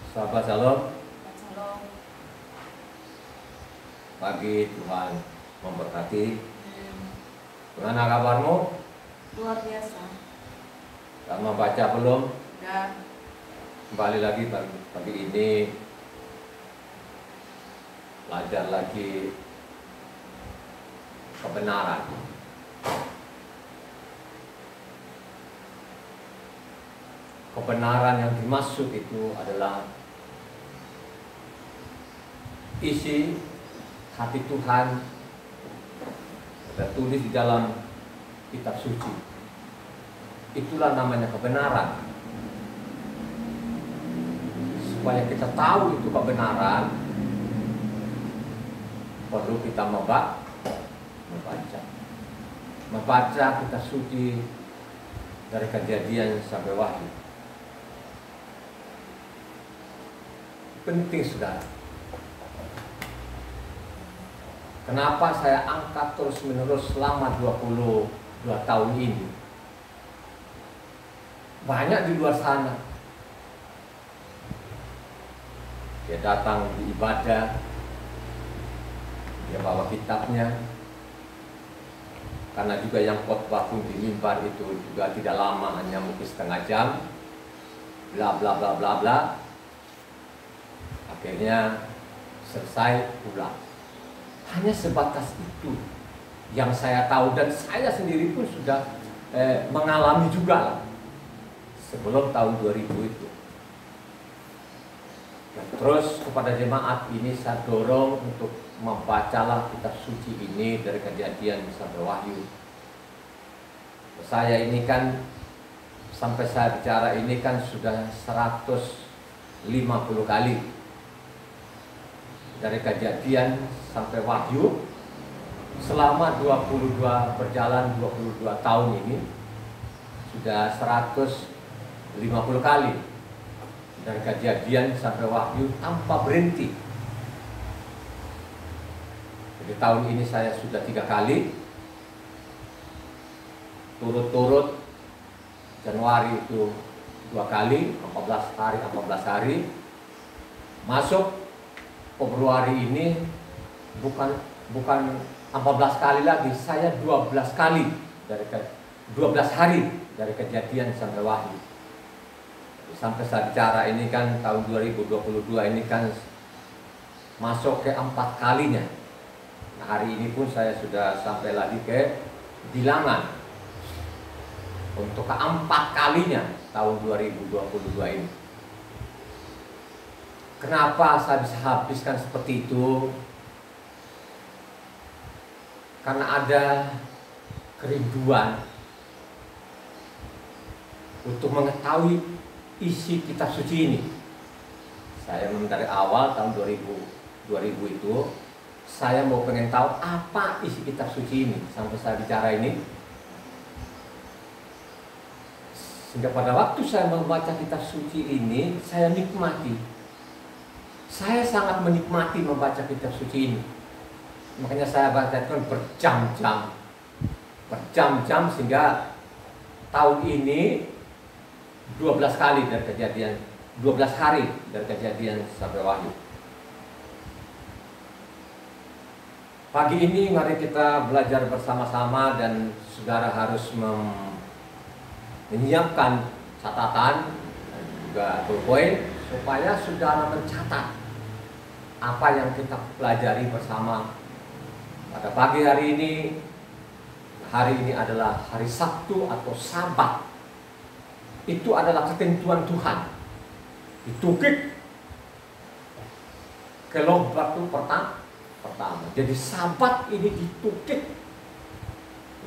Sahabat Shalom, Shalom. pagi Tuhan memberkati. Gimana kabarmu? Luar biasa. Sudah membaca belum? Dan Kembali lagi pagi ini belajar lagi kebenaran. Kebenaran yang dimaksud itu adalah isi hati Tuhan, tertulis di dalam kitab suci. Itulah namanya kebenaran. Supaya kita tahu itu kebenaran, perlu kita membaca kitab suci dari Kejadian sampai Wahyu. Penting, saudara. Kenapa saya angkat terus-menerus selama 22 tahun ini? Banyak di luar sana, dia datang di ibadah, dia bawa kitabnya. Karena juga yang khotbah pun di mimbar itu juga tidak lama, hanya mungkin setengah jam, bla bla bla bla bla. Akhirnya selesai pulang. Hanya sebatas itu yang saya tahu, dan saya sendiri pun sudah mengalami juga sebelum tahun 2000 itu. Dan terus kepada jemaat ini saya dorong untuk membacalah kitab suci ini dari Kejadian sampai Wahyu. Saya ini kan sampai saya bicara ini kan sudah 150 kali. Dari Kejadian sampai Wahyu selama 22 tahun ini sudah 150 kali dari Kejadian sampai Wahyu tanpa berhenti. Jadi tahun ini saya sudah 3 kali turut-turut. Januari itu 2 kali, 14 hari. Masuk Februari ini bukan 14 kali lagi, saya 12 kali dari 12 hari dari Kejadian sampai Wahyu. Sampai saya bicara ini kan tahun 2022 ini kan masuk ke 4 kalinya. Nah, hari ini pun saya sudah sampai lagi ke Bilangan untuk ke 4 kalinya tahun 2022 ini. Kenapa saya bisa habiskan seperti itu? Karena ada kerinduan untuk mengetahui isi kitab suci ini. Saya memang dari awal tahun 2000 itu saya mau pengen tahu apa isi kitab suci ini. Sampai saya bicara ini, sehingga pada waktu saya membaca kitab suci ini, saya nikmati. Saya sangat menikmati membaca kitab suci ini. Makanya saya bacakan berjam-jam sehingga tahun ini 12 kali dari Kejadian, 12 hari dari Kejadian sampai Wahyu. Pagi ini mari kita belajar bersama-sama, dan saudara harus menyiapkan catatan dan juga ballpoint supaya saudara mencatat apa yang kita pelajari bersama pada pagi hari ini. Hari ini adalah hari Sabtu atau Sabat. Itu adalah ketentuan Tuhan. Ditukik ke loh batu pertama. Jadi Sabat ini ditukik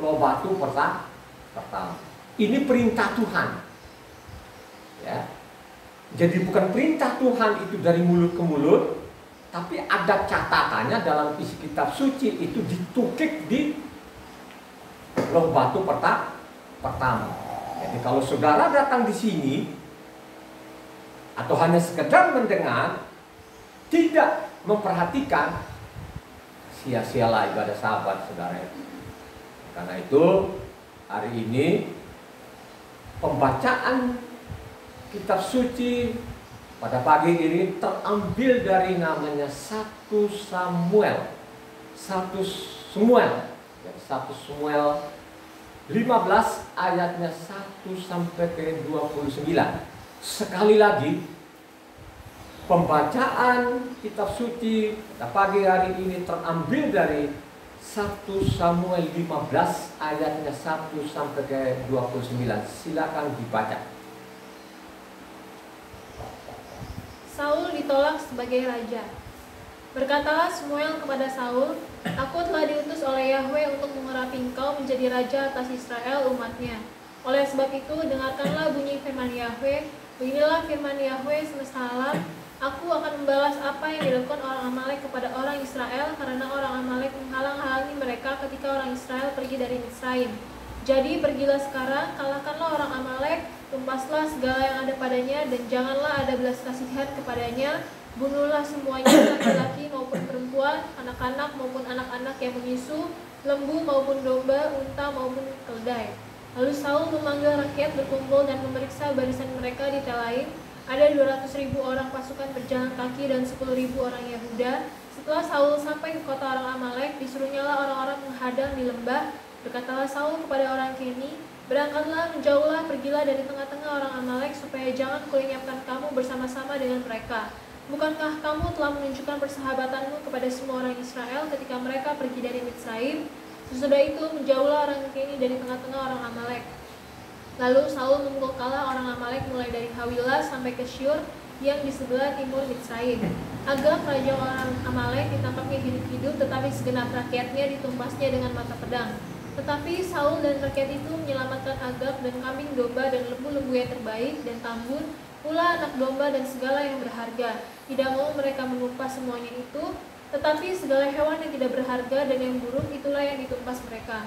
loh batu pertama. Ini perintah Tuhan. Ya. Jadi bukan perintah Tuhan itu dari mulut ke mulut, tapi ada catatannya dalam isi kitab suci itu ditukik di loh batu pertama. Jadi kalau saudara datang di sini atau hanya sekedar mendengar, tidak memperhatikan, sia-sialah ibadah Sabat, saudara. Karena itu hari ini pembacaan kitab suci pada pagi ini terambil dari namanya 1 Samuel. 1 Samuel. 1 Samuel 15 ayatnya 1 sampai ke 29. Sekali lagi, pembacaan kitab suci pada pagi hari ini terambil dari 1 Samuel 15 ayatnya 1 sampai ke 29. Silakan dibaca. Saul ditolak sebagai raja. Berkatalah Samuel kepada Saul, "Aku telah diutus oleh Yahweh untuk mengurapi engkau menjadi raja atas Israel umatnya. Oleh sebab itu, dengarkanlah bunyi firman Yahweh. Beginilah firman Yahweh semesta alam. Aku akan membalas apa yang dilakukan orang Amalek kepada orang Israel, karena orang Amalek menghalang-halangi mereka ketika orang Israel pergi dari Misraim. Jadi pergilah sekarang, kalahkanlah orang Amalek, tumpaslah segala yang ada padanya, dan janganlah ada belas kasihan kepadanya. Bunuhlah semuanya, laki-laki maupun perempuan, anak-anak maupun anak-anak yang menyusu, lembu maupun domba, unta maupun keledai." Lalu Saul memanggil rakyat berkumpul dan memeriksa barisan mereka di Telaim. Ada 200.000 orang pasukan berjalan kaki dan 10.000 orang Yahuda. Setelah Saul sampai ke kota orang Amalek, disuruhnyalah orang-orang menghadang di lembah. Berkatalah Saul kepada orang Keni, "Berangkatlah, menjauhlah, pergilah dari tengah-tengah orang Amalek, supaya jangan kulenyapkan kamu bersama-sama dengan mereka. Bukankah kamu telah menunjukkan persahabatanmu kepada semua orang Israel ketika mereka pergi dari Misraim?" Sesudah itu menjauhlah orang Keni dari tengah-tengah orang Amalek. Lalu Saul memukul kalah orang Amalek mulai dari Hawilah sampai ke Syur yang di sebelah timur Misraim. Agag, raja orang Amalek, ditangkapnya hidup-hidup, tetapi segenap rakyatnya ditumpasnya dengan mata pedang. Tetapi Saul dan rakyat itu menyelamatkan Agag dan kambing domba dan lembu-lembu yang terbaik dan tambun, pula anak domba dan segala yang berharga. Tidak mau mereka menumpas semuanya itu, tetapi segala hewan yang tidak berharga dan yang buruk itulah yang ditumpas mereka.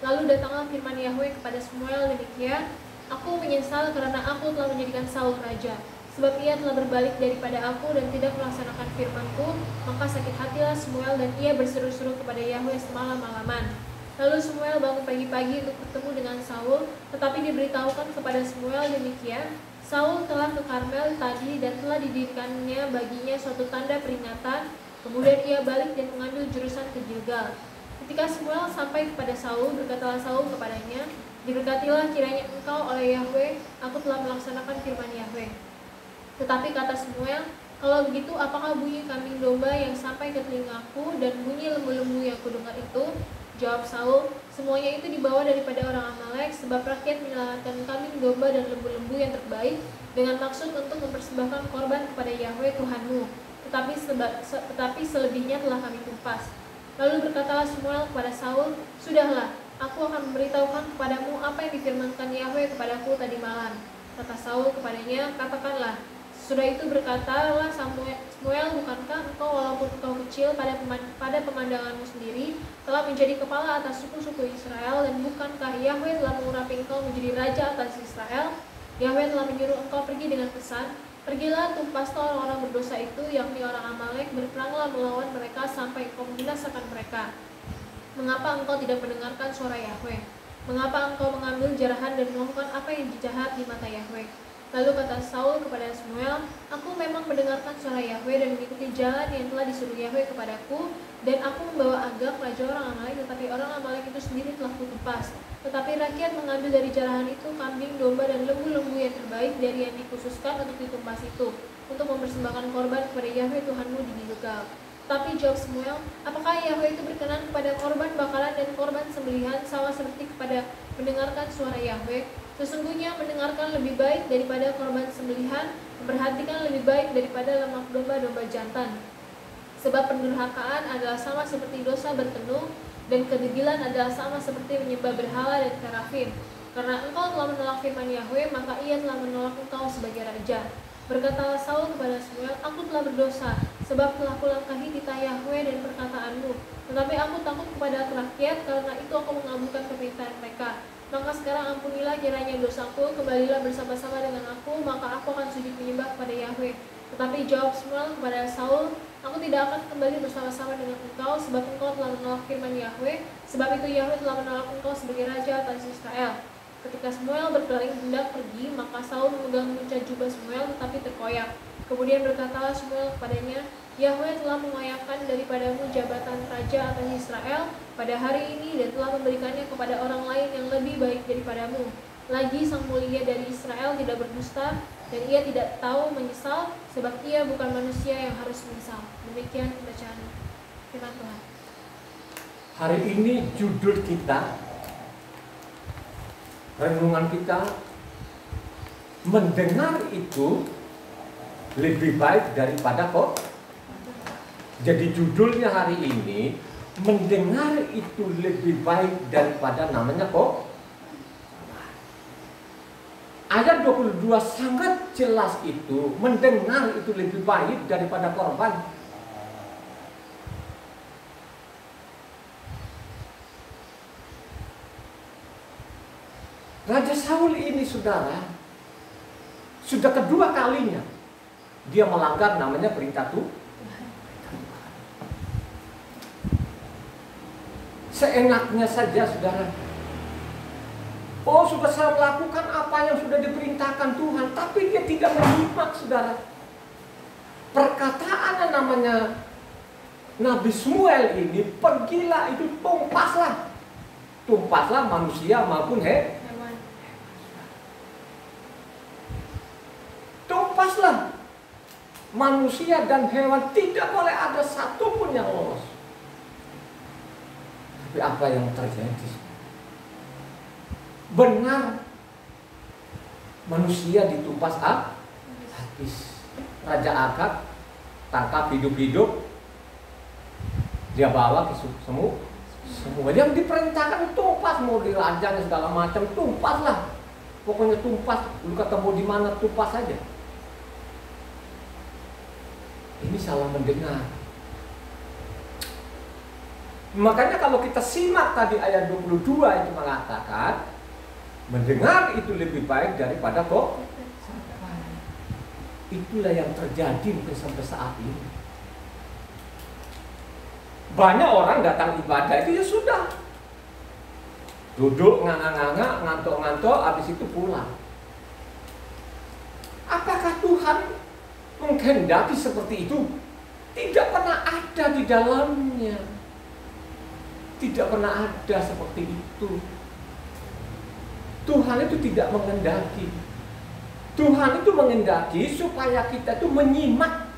Lalu datanglah firman Yahweh kepada Samuel demikian, "Aku menyesal karena aku telah menjadikan Saul raja, sebab ia telah berbalik daripada aku dan tidak melaksanakan firman-Ku." Maka sakit hatilah Samuel dan ia berseru-seru kepada Yahweh semalam-malaman. Lalu Samuel bangun pagi-pagi untuk bertemu dengan Saul, tetapi diberitahukan kepada Samuel demikian, "Saul telah ke Karmel tadi dan telah didirikannya baginya suatu tanda peringatan." Kemudian ia balik dan mengambil jurusan ke Gilgal. Ketika Samuel sampai kepada Saul, berkatalah Saul kepadanya, "Diberkatilah kiranya engkau oleh Yahweh, aku telah melaksanakan firman Yahweh." Tetapi kata Samuel, "Kalau begitu, apakah bunyi kambing domba yang sampai ke telingaku dan bunyi lembu-lembu yang kudengar itu?" Jawab Saul, "Semuanya itu dibawa daripada orang Amalek, sebab rakyat menyelamatkan kambing domba dan lembu-lembu yang terbaik dengan maksud untuk mempersembahkan korban kepada Yahweh Tuhanmu. Tetapi selebihnya telah kami tumpas." Lalu berkatalah Samuel kepada Saul, "Sudahlah, aku akan memberitahukan kepadamu apa yang difirmankan Yahweh kepadaku tadi malam." Kata Saul kepadanya, "Katakanlah." Sesudah itu berkatalah Samuel, "Bukankah engkau walaupun engkau kecil pada pemandanganmu sendiri telah menjadi kepala atas suku-suku Israel, dan bukankah Yahweh telah mengurapi engkau menjadi raja atas Israel? Yahweh telah menyuruh engkau pergi dengan pesan, 'Pergilah, tumpaslah orang-orang berdosa itu, yakni orang Amalek, berperanglah melawan mereka sampai engkau membinasakan mereka.' Mengapa engkau tidak mendengarkan suara Yahweh? Mengapa engkau mengambil jarahan dan melakukan apa yang jahat di mata Yahweh?" Lalu kata Saul kepada Samuel, "Aku memang mendengarkan suara Yahweh dan mengikuti jalan yang telah disuruh Yahweh kepadaku, dan aku membawa Agag, raja orang Amalek, tetapi orang Amalek itu sendiri telah kutumpas. Tetapi rakyat mengambil dari jarahan itu kambing, domba, dan lembu-lembu yang terbaik dari yang dikhususkan untuk ditumpas itu, untuk mempersembahkan korban kepada Yahweh Tuhanmu di Gilgal." Tapi jawab Samuel, "Apakah Yahweh itu berkenan kepada korban bakaran dan korban sembelihan sama seperti kepada mendengarkan suara Yahweh? Sesungguhnya mendengarkan lebih baik daripada korban sembelihan, memperhatikan lebih baik daripada lemak domba-domba jantan. Sebab pendurhakaan adalah sama seperti dosa bertenuh, dan kedegilan adalah sama seperti menyembah berhala dan terafim. Karena engkau telah menolak firman Yahweh, maka ia telah menolak engkau sebagai raja." Berkatalah Saul kepada Samuel, "Aku telah berdosa, sebab telah kulangkahi titah Yahweh dan perkataanmu. Tetapi aku takut kepada rakyat, karena itu aku mengabulkan permintaan mereka. Maka sekarang ampunilah kiranya dosaku, kembalilah bersama-sama dengan aku, maka aku akan sujud menyembah kepada Yahweh." Tetapi jawab Samuel kepada Saul, "Aku tidak akan kembali bersama-sama dengan engkau, sebab engkau telah menolak firman Yahweh, sebab itu Yahweh telah menolak engkau sebagai raja atas Israel." Ketika Samuel berpaling hendak pergi, maka Saul memegang muncah jubah Samuel tetapi terkoyak. Kemudian berkatalah Samuel kepadanya, Yahweh telah mengoyakkan daripadamu jabatan raja atas Israel pada hari ini dan telah memberikannya kepada orang lain yang lebih baik daripadamu. Lagi sang mulia dari Israel tidak berdusta dan ia tidak tahu menyesal sebab ia bukan manusia yang harus menyesal. Demikian bacaan firman Tuhan. Hari ini judul kita, renungan kita, mendengar itu lebih baik daripada kok. Jadi judulnya hari ini, mendengar itu lebih baik daripada namanya kok. Ayat 22 sangat jelas itu, mendengar itu lebih baik daripada korban. Raja Saul ini saudara, sudah kedua kalinya dia melanggar namanya perintah Tuhan. Seenaknya saja saudara. Oh, sudah saya melakukan apa yang sudah diperintahkan Tuhan, tapi dia tidak menyimak saudara. Perkataan yang namanya Nabi Samuel ini, pergilah itu tumpaslah. Tumpaslah manusia maupun hewan. Tumpaslah manusia dan hewan, tidak boleh ada satupun yang lolos. Tapi apa yang terjadi? Benar, manusia ditumpas habis. Raja Agag tangkap hidup-hidup, dia bawa ke semua yang diperintahkan tumpas, mau dirajang segala macam, tumpaslah. Pokoknya tumpas, lu ketemu di mana tumpas saja. Ini salah mendengar. Makanya kalau kita simak tadi ayat 22 itu mengatakan, mendengar itu lebih baik daripada kok. Itulah yang terjadi mungkin sampai saat ini. Banyak orang datang ibadah itu ya sudah, duduk nganga-nganga, ngantuk-ngantuk, habis itu pulang. Apakah Tuhan menghendaki seperti itu? Tidak pernah ada di dalamnya. Tidak pernah ada seperti itu. Tuhan itu tidak menghendaki. Tuhan itu menghendaki supaya kita itu menyimak.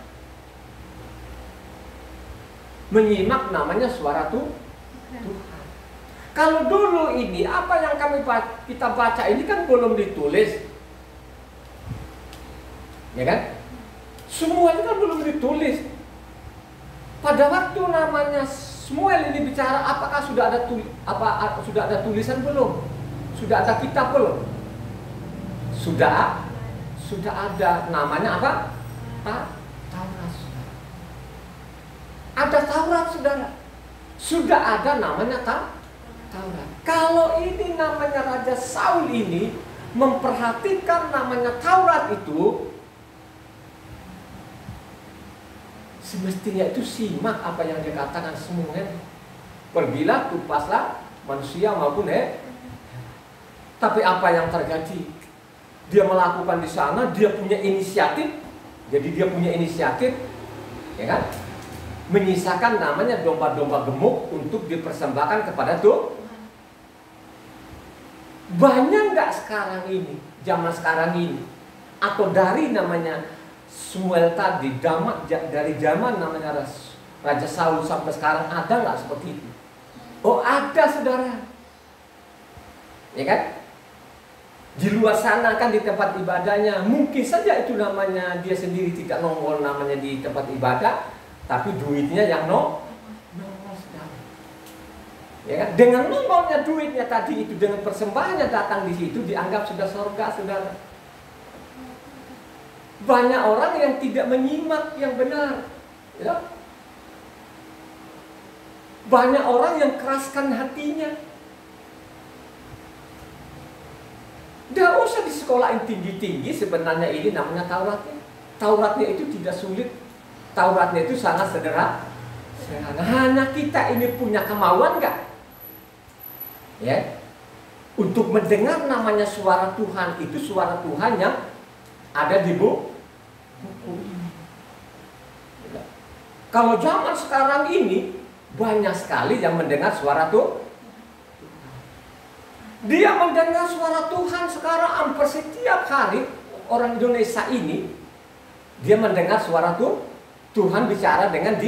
Menyimak namanya suara Tuhan. Kalau dulu ini apa yang kita baca ini kan belum ditulis. Ya kan? Semua itu kan belum ditulis. Pada waktu namanya Samuel ini bicara, apakah sudah ada tulisan belum? Sudah ada kitab belum? Sudah ada, namanya apa? Taurat. Ada Taurat saudara. Sudah ada namanya Taurat. Kalau ini namanya Raja Saul ini memperhatikan namanya Taurat itu, semestinya itu simak apa yang dikatakan Samuel. Pergilah, tumpaslah manusia maupun Tapi apa yang terjadi? Dia melakukan di sana, dia punya inisiatif. Jadi dia punya inisiatif, ya kan? Menyisakan namanya domba-domba gemuk untuk dipersembahkan kepada Tuhan. Banyak nggak sekarang ini, zaman sekarang ini, atau dari namanya Samuel tadi, dari zaman namanya Raja Saul sampai sekarang, ada nggak seperti itu? Oh ada saudara, ya kan? Di luar sana kan di tempat ibadahnya, mungkin saja itu namanya dia sendiri tidak nongol namanya di tempat ibadah, tapi duitnya yang nongol saudara. Ya kan? Dengan nongolnya duitnya tadi itu, dengan persembahannya datang di situ, dianggap sudah surga saudara. Banyak orang yang tidak menyimak yang benar, ya. Banyak orang yang keraskan hatinya. Tidak usah di sekolah yang tinggi-tinggi, sebenarnya ini namanya Tauratnya. Tauratnya itu tidak sulit. Tauratnya itu sangat sederhana. Hanya kita ini punya kemauan nggak? Ya. Untuk mendengar namanya suara Tuhan, itu suara Tuhan yang ada di buku ini. Kalau zaman sekarang ini banyak sekali yang mendengar suara Tuhan. Dia mendengar suara Tuhan sekarang hampir setiap hari. Orang Indonesia ini dia mendengar suara Tuhan bicara dengan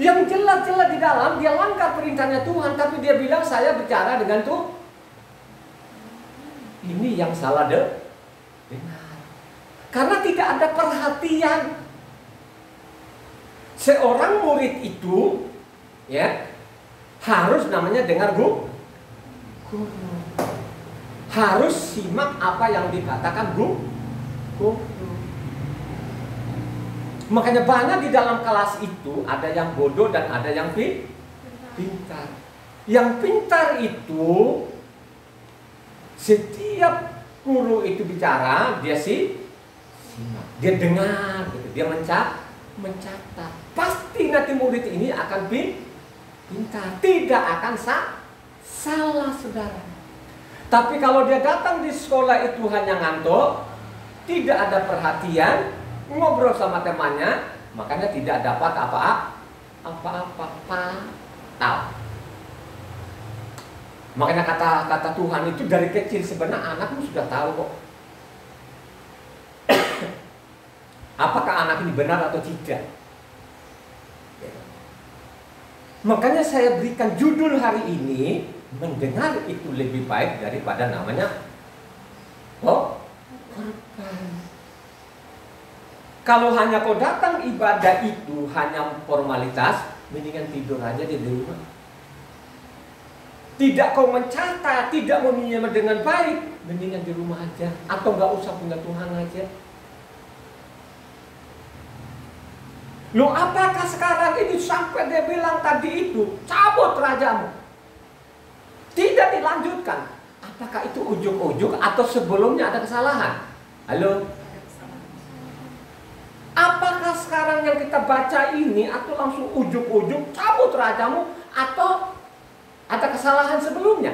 yang jelas-jelas di dalam dia langgar perintahnya Tuhan, tapi dia bilang saya bicara dengan Tuhan. Ini yang salah dengar. Karena tidak ada perhatian. Seorang murid itu ya harus namanya dengar guru. Harus simak apa yang dikatakan guru. Makanya banyak di dalam kelas itu ada yang bodoh dan ada yang pintar. Yang pintar itu setiap guru itu bicara dia simak, dia dengar, gitu. Dia mencatat. Pasti nanti murid ini akan pintar, tidak akan salah, saudara. Tapi kalau dia datang di sekolah itu hanya ngantuk, tidak ada perhatian, ngobrol sama temannya, makanya tidak dapat apa-apa. Tahu. Makanya kata Tuhan itu dari kecil sebenarnya anakmu sudah tahu kok. Apakah anak ini benar atau tidak? Makanya saya berikan judul hari ini, mendengar itu lebih baik daripada namanya korban. Kalau hanya kau datang ibadah itu hanya formalitas, mendingan tidur aja di rumah. Tidak kau mencatat, tidak meminjam dengan baik, mendingan di rumah aja. Atau nggak usah punya Tuhan aja. Loh, apakah sekarang ini sampai dia bilang tadi itu cabut rajamu? Tidak dilanjutkan. Apakah itu ujuk-ujuk atau sebelumnya ada kesalahan? Halo? Apakah sekarang yang kita baca ini atau langsung ujuk-ujuk cabut rajamu atau ada kesalahan sebelumnya?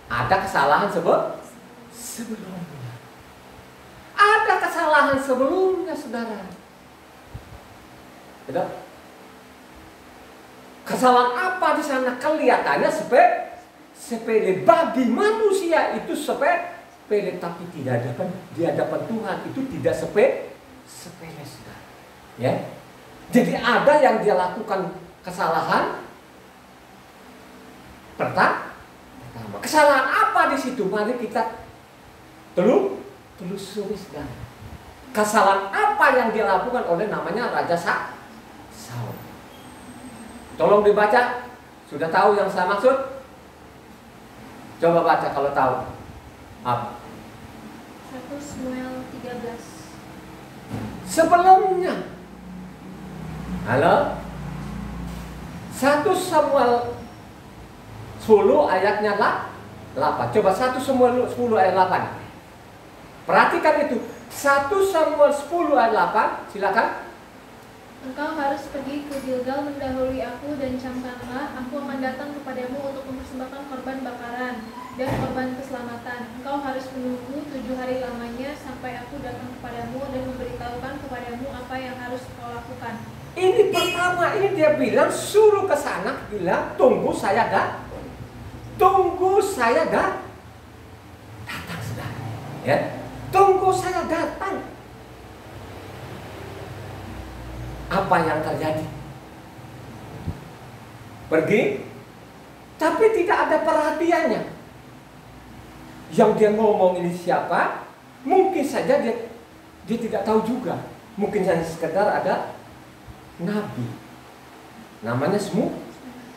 Ada kesalahan sebelumnya. Ada kesalahan sebelumnya, saudara. Gitu? Kesalahan apa di sana? Kelihatannya sepele. Bagi manusia itu sepele, tapi tidak ada di hadapan Tuhan itu tidak sepele, saudara. Ya. Jadi ada yang dia lakukan kesalahan pertama. Kesalahan apa di situ? Mari kita telusuri, saudara. Kesalahan apa yang dia lakukan oleh namanya Raja Saul? Tolong dibaca. Sudah tahu yang saya maksud? Coba baca kalau tahu. Apa? 1 Samuel 13. Sebelumnya. Halo? 1 Samuel 10 ayatnya 8. Coba 1 Samuel 10 ayat 8. Perhatikan itu. 1 Samuel 10 ayat 8. Silakan. Engkau harus pergi ke Gilgal mendahului aku dan camkanlah, aku akan datang kepadamu untuk mempersembahkan korban bakaran dan korban keselamatan. Engkau harus menunggu 7 hari lamanya sampai aku datang kepadamu dan memberitahukan kepadamu apa yang harus kau lakukan. Ini pertama, ini dia bilang suruh ke sana, bilang tunggu saya datang, saudara. Ya, tunggu saya datang. Apa yang terjadi? Pergi, tapi tidak ada perhatiannya. Yang dia ngomong ini siapa? Mungkin saja dia tidak tahu juga. Mungkin hanya sekedar ada nabi, namanya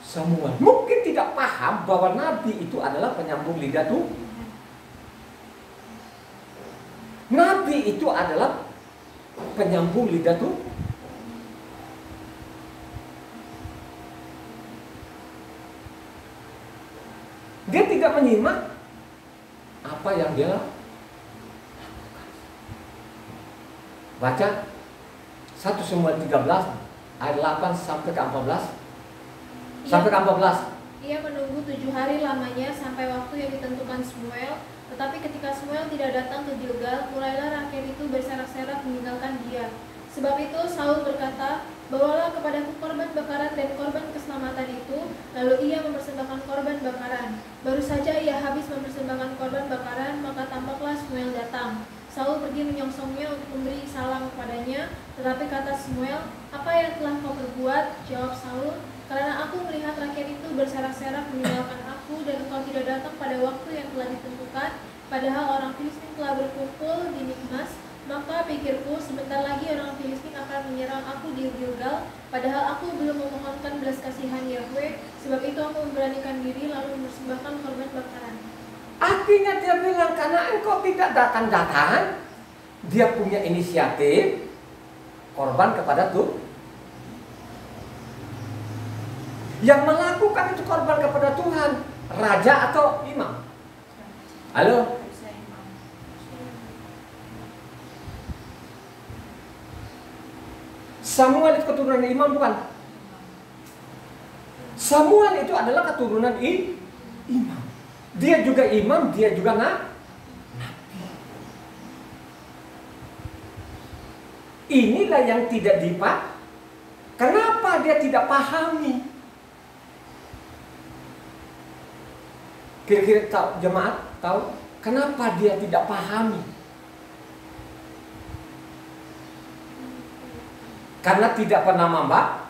Samuel. Mungkin tidak paham bahwa nabi itu adalah penyambung lidah Tuhan. Nabi itu adalah penyambung lidah Tuhan. Dia tidak menyimak apa yang dia lakukan. Baca 1 Samuel 13 ayat 8 sampai ke 14. Sampai ke 14. Ia menunggu 7 hari lamanya sampai waktu yang ditentukan Samuel. Tetapi ketika Samuel tidak datang ke Gilgal, mulailah rakyat itu berserak-serak meninggalkan dia. Sebab itu Saul berkata, "Bawalah kepadaku korban bakaran dan korban keselamatan itu." Lalu ia mempersembahkan korban bakaran. Baru saja ia habis mempersembahkan korban bakaran, maka tampaklah Samuel datang. Saul pergi menyongsongnya untuk memberi salam kepadanya. Tetapi kata Samuel, "Apa yang telah kau perbuat?" Jawab Saul, "Karena aku melihat rakyat itu berserak-serak meninggalkan aku, dan engkau tidak datang pada waktu yang telah ditentukan, padahal orang Filistin telah berkumpul di Mikmas. Maka pikirku, sebentar lagi orang Filistin akan menyerang aku di Gilgal, padahal aku belum memohonkan belas kasihan Yahweh. Sebab itu aku memberanikan diri lalu mempersembahkan korban bakaran." Artinya dia bilang, karena engkau tidak datang-datang, dia punya inisiatif korban kepada Tuhan. Yang melakukan itu korban kepada Tuhan, raja atau imam? Halo? Samuel itu keturunan imam bukan? Samuel itu adalah keturunan imam. Dia juga imam, dia juga nabi. Inilah yang tidak dipahami. Kenapa dia tidak pahami? Kira-kira tahu, jemaat tahu kenapa dia tidak pahami? Karena tidak pernah membaca.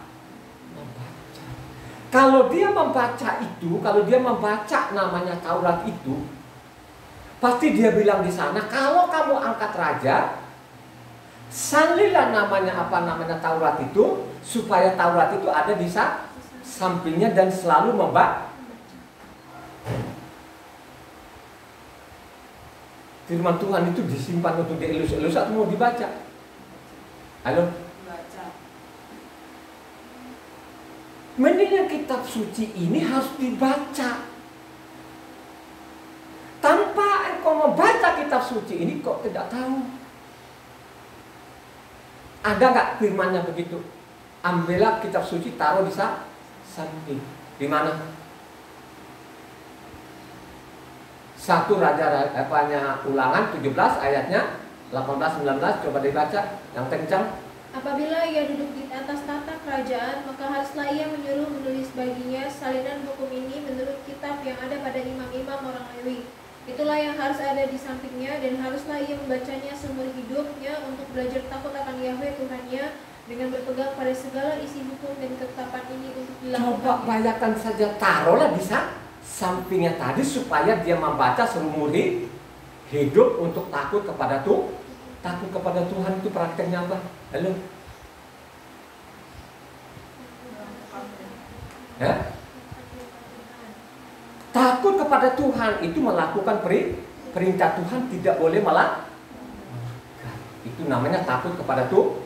Kalau dia membaca itu, kalau dia membaca namanya Taurat itu, pasti dia bilang di sana, kalau kamu angkat raja, salilah namanya Taurat itu, supaya Taurat itu ada di sampingnya dan selalu membaca. Firman Tuhan itu disimpan untuk dielus-elus atau mau dibaca? Halo? Mendingan kitab suci ini harus dibaca. Tanpa engkau membaca kitab suci ini, kok tidak tahu. Ada nggak firmannya begitu? Ambillah kitab suci, taruh di samping. Di mana? Satu Raja Ulangan 17 ayatnya 18-19, coba dibaca yang kencang. Apabila ia duduk di atas tahta kerajaan, maka haruslah ia menulis baginya salinan hukum ini menurut kitab yang ada pada imam-imam orang Lewi. Itulah yang harus ada di sampingnya, dan haruslah ia membacanya seumur hidupnya untuk belajar takut akan Yahweh Tuhannya, dengan berpegang pada segala isi hukum dan ketetapan ini untuk dilakukan. Coba bayangkan saja, taruhlah di sampingnya tadi supaya dia membaca seumur hidup untuk takut kepada Tuhan. Takut kepada Tuhan itu prakteknya apa? Halo? Ya? Takut kepada Tuhan itu melakukan perintah Tuhan, tidak boleh malah. Itu namanya takut kepada Tuhan.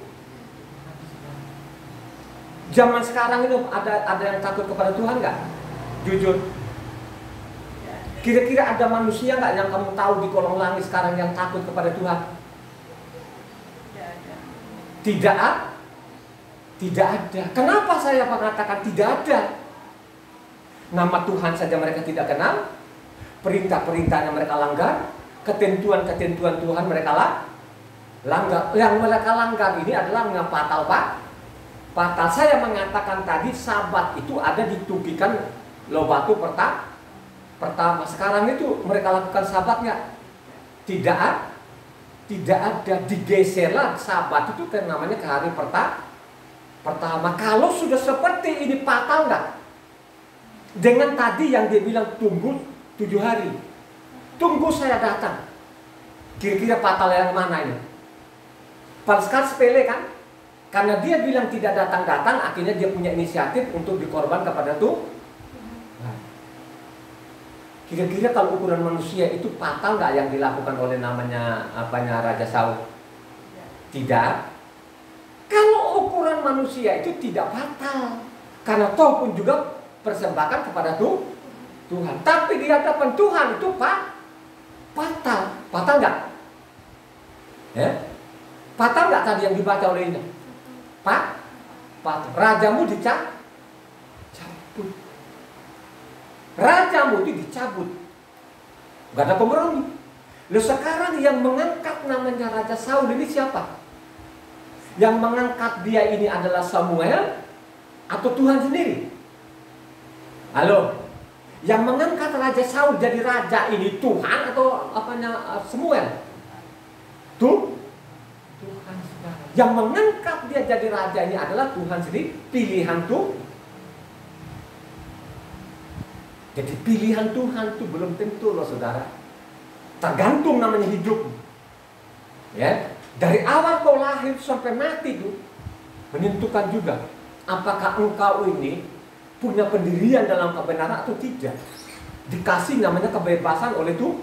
Zaman sekarang itu ada yang takut kepada Tuhan nggak? Jujur. Kira-kira ada manusia nggak yang kamu tahu di kolong langit sekarang yang takut kepada Tuhan? Tidak ada. Kenapa saya mengatakan tidak ada? Nama Tuhan saja mereka tidak kenal, perintah-perintahnya mereka langgar, ketentuan-ketentuan Tuhan mereka langgar. Yang mereka langgar ini adalah yang fatal, Pak. Fatal. Saya mengatakan tadi Sabat itu ada ditugikan Lobatu pertama. Sekarang itu mereka lakukan Sabat nggak? Tidak ada, digeserlah Sabat itu kan namanya ke hari pertama. Kalau sudah seperti ini fatal nggak? Dengan tadi yang dia bilang tunggu 7 hari, tunggu saya datang. Kira-kira fatal yang mana ini? Sekarang sepele kan? Karena dia bilang tidak datang-datang, akhirnya dia punya inisiatif untuk dikorban kepada Tuhan. Kira-kira kalau ukuran manusia itu fatal nggak yang dilakukan oleh namanya Raja Saul? Tidak. Kalau ukuran manusia itu tidak fatal, karena toh pun juga persembahkan kepada Tuhan. Tapi di hadapan Tuhan itu fatal. Fatal nggak? Ya? Fatal nggak tadi yang dibaca oleh ini? Fatal. Rajamu dicabut. rajamu itu dicabut. Gak ada pemberani. Lalu sekarang yang mengangkat namanya Raja Saul ini siapa? Yang mengangkat dia ini adalah Samuel atau Tuhan sendiri? Halo? Yang mengangkat Raja Saul jadi raja ini Tuhan atau apanya Samuel? Tuhan. Yang mengangkat dia jadi raja ini adalah Tuhan sendiri, pilihan Tuhan. Jadi pilihan Tuhan itu belum tentu loh saudara. Tergantung namanya hidup. Ya, dari awal kau lahir sampai mati itu menentukan juga apakah engkau ini punya pendirian dalam kebenaran atau tidak. Dikasih namanya kebebasan oleh Tuhan.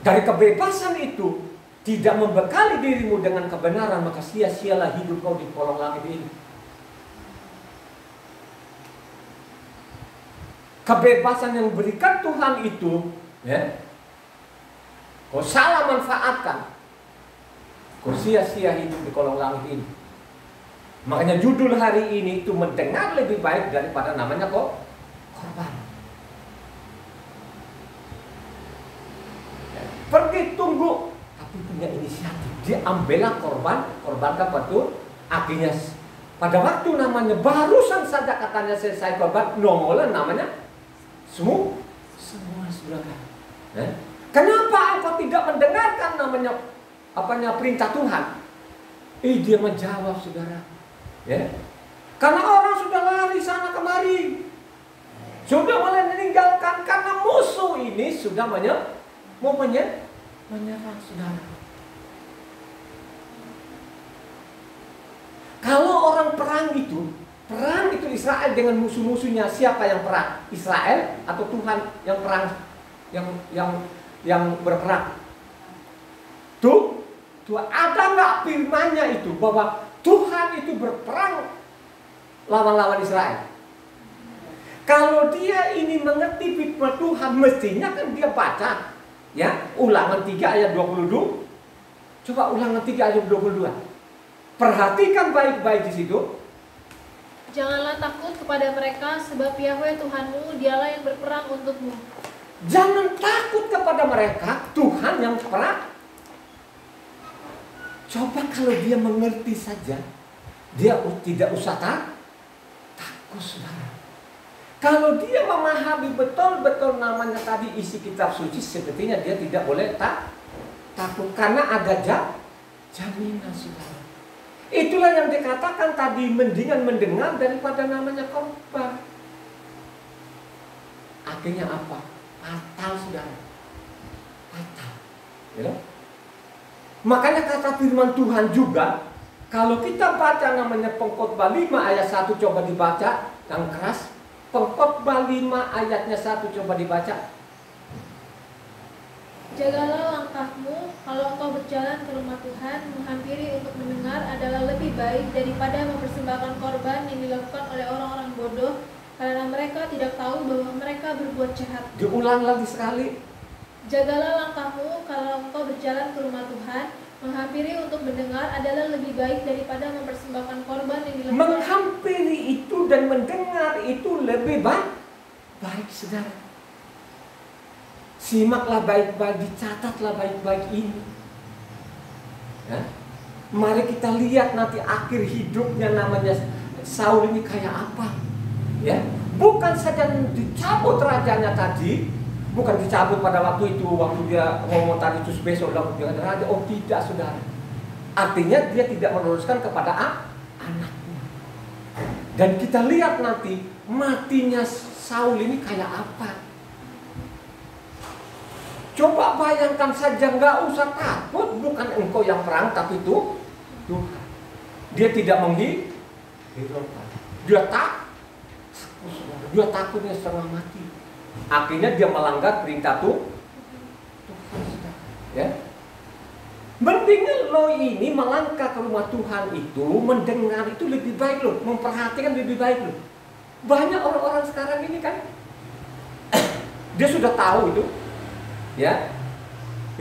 Dari kebebasan itu tidak membekali dirimu dengan kebenaran, maka sia-sialah hidup kau di kolong langit ini. Kebebasan yang berikan Tuhan itu, ya, kau salah manfaatkan, kau sia-sia hidup di kolong langit ini. Makanya judul hari ini itu mendengar lebih baik daripada namanya kok korban. Pergi tunggu, tapi punya inisiatif. Dia ambillah korbankan betul. Akhirnya pada waktu namanya barusan saja katanya selesai korban, nongol namanya semua saudara. Kenapa engkau tidak mendengarkan namanya perintah Tuhan? Dia menjawab saudara. Ya. Karena orang sudah lari sana kemari, sudah mulai meninggalkan karena musuh ini sudah mau menyerang saudara. Kalau orang perang itu Israel dengan musuh-musuhnya, siapa yang perang? Israel atau Tuhan yang perang, yang berperang? Tuh ada nggak firman-Nya itu bahwa Tuhan itu berperang lawan-lawan Israel? Kalau dia ini mengerti firman Tuhan, mestinya kan dia baca, ya, Ulangan 3 ayat 22. Coba Ulangan 3 ayat 22. Perhatikan baik-baik di situ. Janganlah takut kepada mereka, sebab Yahweh Tuhanmu, dialah yang berperang untukmu. Jangan takut kepada mereka, Tuhan yang perang. Coba kalau dia mengerti saja, dia tidak usah takut saudara. Kalau dia memahami betul-betul namanya tadi isi kitab suci, sepertinya dia tidak boleh takut karena ada jaminan saudara. Itulah yang dikatakan tadi, mendingan mendengar daripada namanya korban. Akhirnya apa? Fatal saudara. Fatal. Ya? Makanya kata firman Tuhan juga, kalau kita baca namanya Pengkhotbah 5 ayat 1, coba dibaca yang keras. Pengkhotbah 5 ayatnya 1, coba dibaca. Jagalah langkahmu, kalau engkau berjalan ke rumah Tuhan, menghampiri untuk mendengar adalah lebih baik daripada mempersembahkan korban yang dilakukan oleh orang-orang bodoh, karena mereka tidak tahu bahwa mereka berbuat jahat. Diulang lagi sekali. Jagalah langkahmu, kalau engkau berjalan ke rumah Tuhan, menghampiri untuk mendengar adalah lebih baik daripada mempersembahkan korban yang dilakukan. Menghampiri itu dan mendengar itu lebih baik saudara. Simaklah baik-baik, dicatatlah baik-baik ini. Ya. Mari kita lihat nanti akhir hidupnya namanya Saul ini kayak apa. Ya, bukan saja dicabut rajanya tadi, bukan dicabut pada waktu itu, waktu dia ngomong tadi terus besok lalu dia ada raja. Oh tidak saudara. Artinya dia tidak meneruskan kepada anaknya. Dan kita lihat nanti matinya Saul ini kayak apa. Coba bayangkan saja, nggak usah takut, bukan engkau yang perang, tapi itu Tuhan. Dia tidak menghiraukan. Dia takutnya setengah mati. Akhirnya dia melanggar perintah Tuhan. Ya. Mendingan lo ini melangkah ke rumah Tuhan itu, mendengar itu lebih baik lo, memperhatikan lebih baik lo. Banyak orang-orang sekarang ini kan, dia sudah tahu itu. Ya,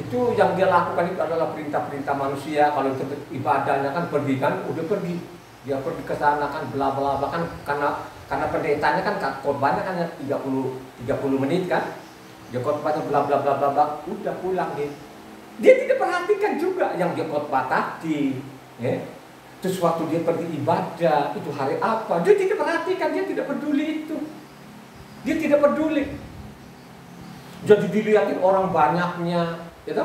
itu yang dia lakukan itu adalah perintah-perintah manusia. Kalau ibadah ibadahnya kan pergi kan, udah pergi. dia pergi ke sana kan bla bla bla kan karena pendetanya kan khotbahnya kan 30 menit kan. Dia khotbahnya bla bla bla bla bla, udah pulang dia. Dia tidak perhatikan juga yang dia khotbah tadi, ya. Terus waktu dia pergi ibadah, itu hari apa, dia tidak perhatikan, dia tidak peduli itu. Dia tidak peduli. Jadi dilihatin orang banyaknya, gitu.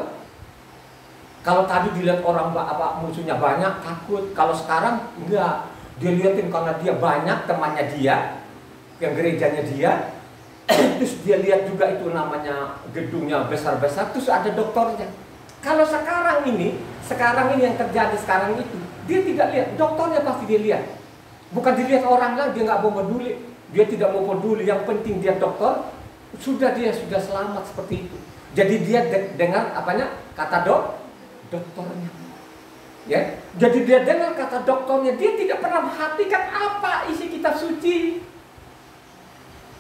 Kalau tadi dilihat orang musuhnya banyak, takut. Kalau sekarang enggak, dia lihatin karena dia banyak temannya dia, yang gerejanya dia. Terus dia lihat juga itu namanya gedungnya besar-besar, terus ada dokternya. Kalau sekarang ini yang terjadi sekarang itu, dia tidak lihat, dokternya pasti dia lihat. Bukan dilihat orang lain, dia nggak mau peduli. Dia tidak mau peduli, yang penting dia dokter, dia sudah selamat seperti itu. Jadi dia dengar kata dokternya. Ya, jadi dia dengar kata dokternya, dia tidak pernah perhatikan apa isi kitab suci.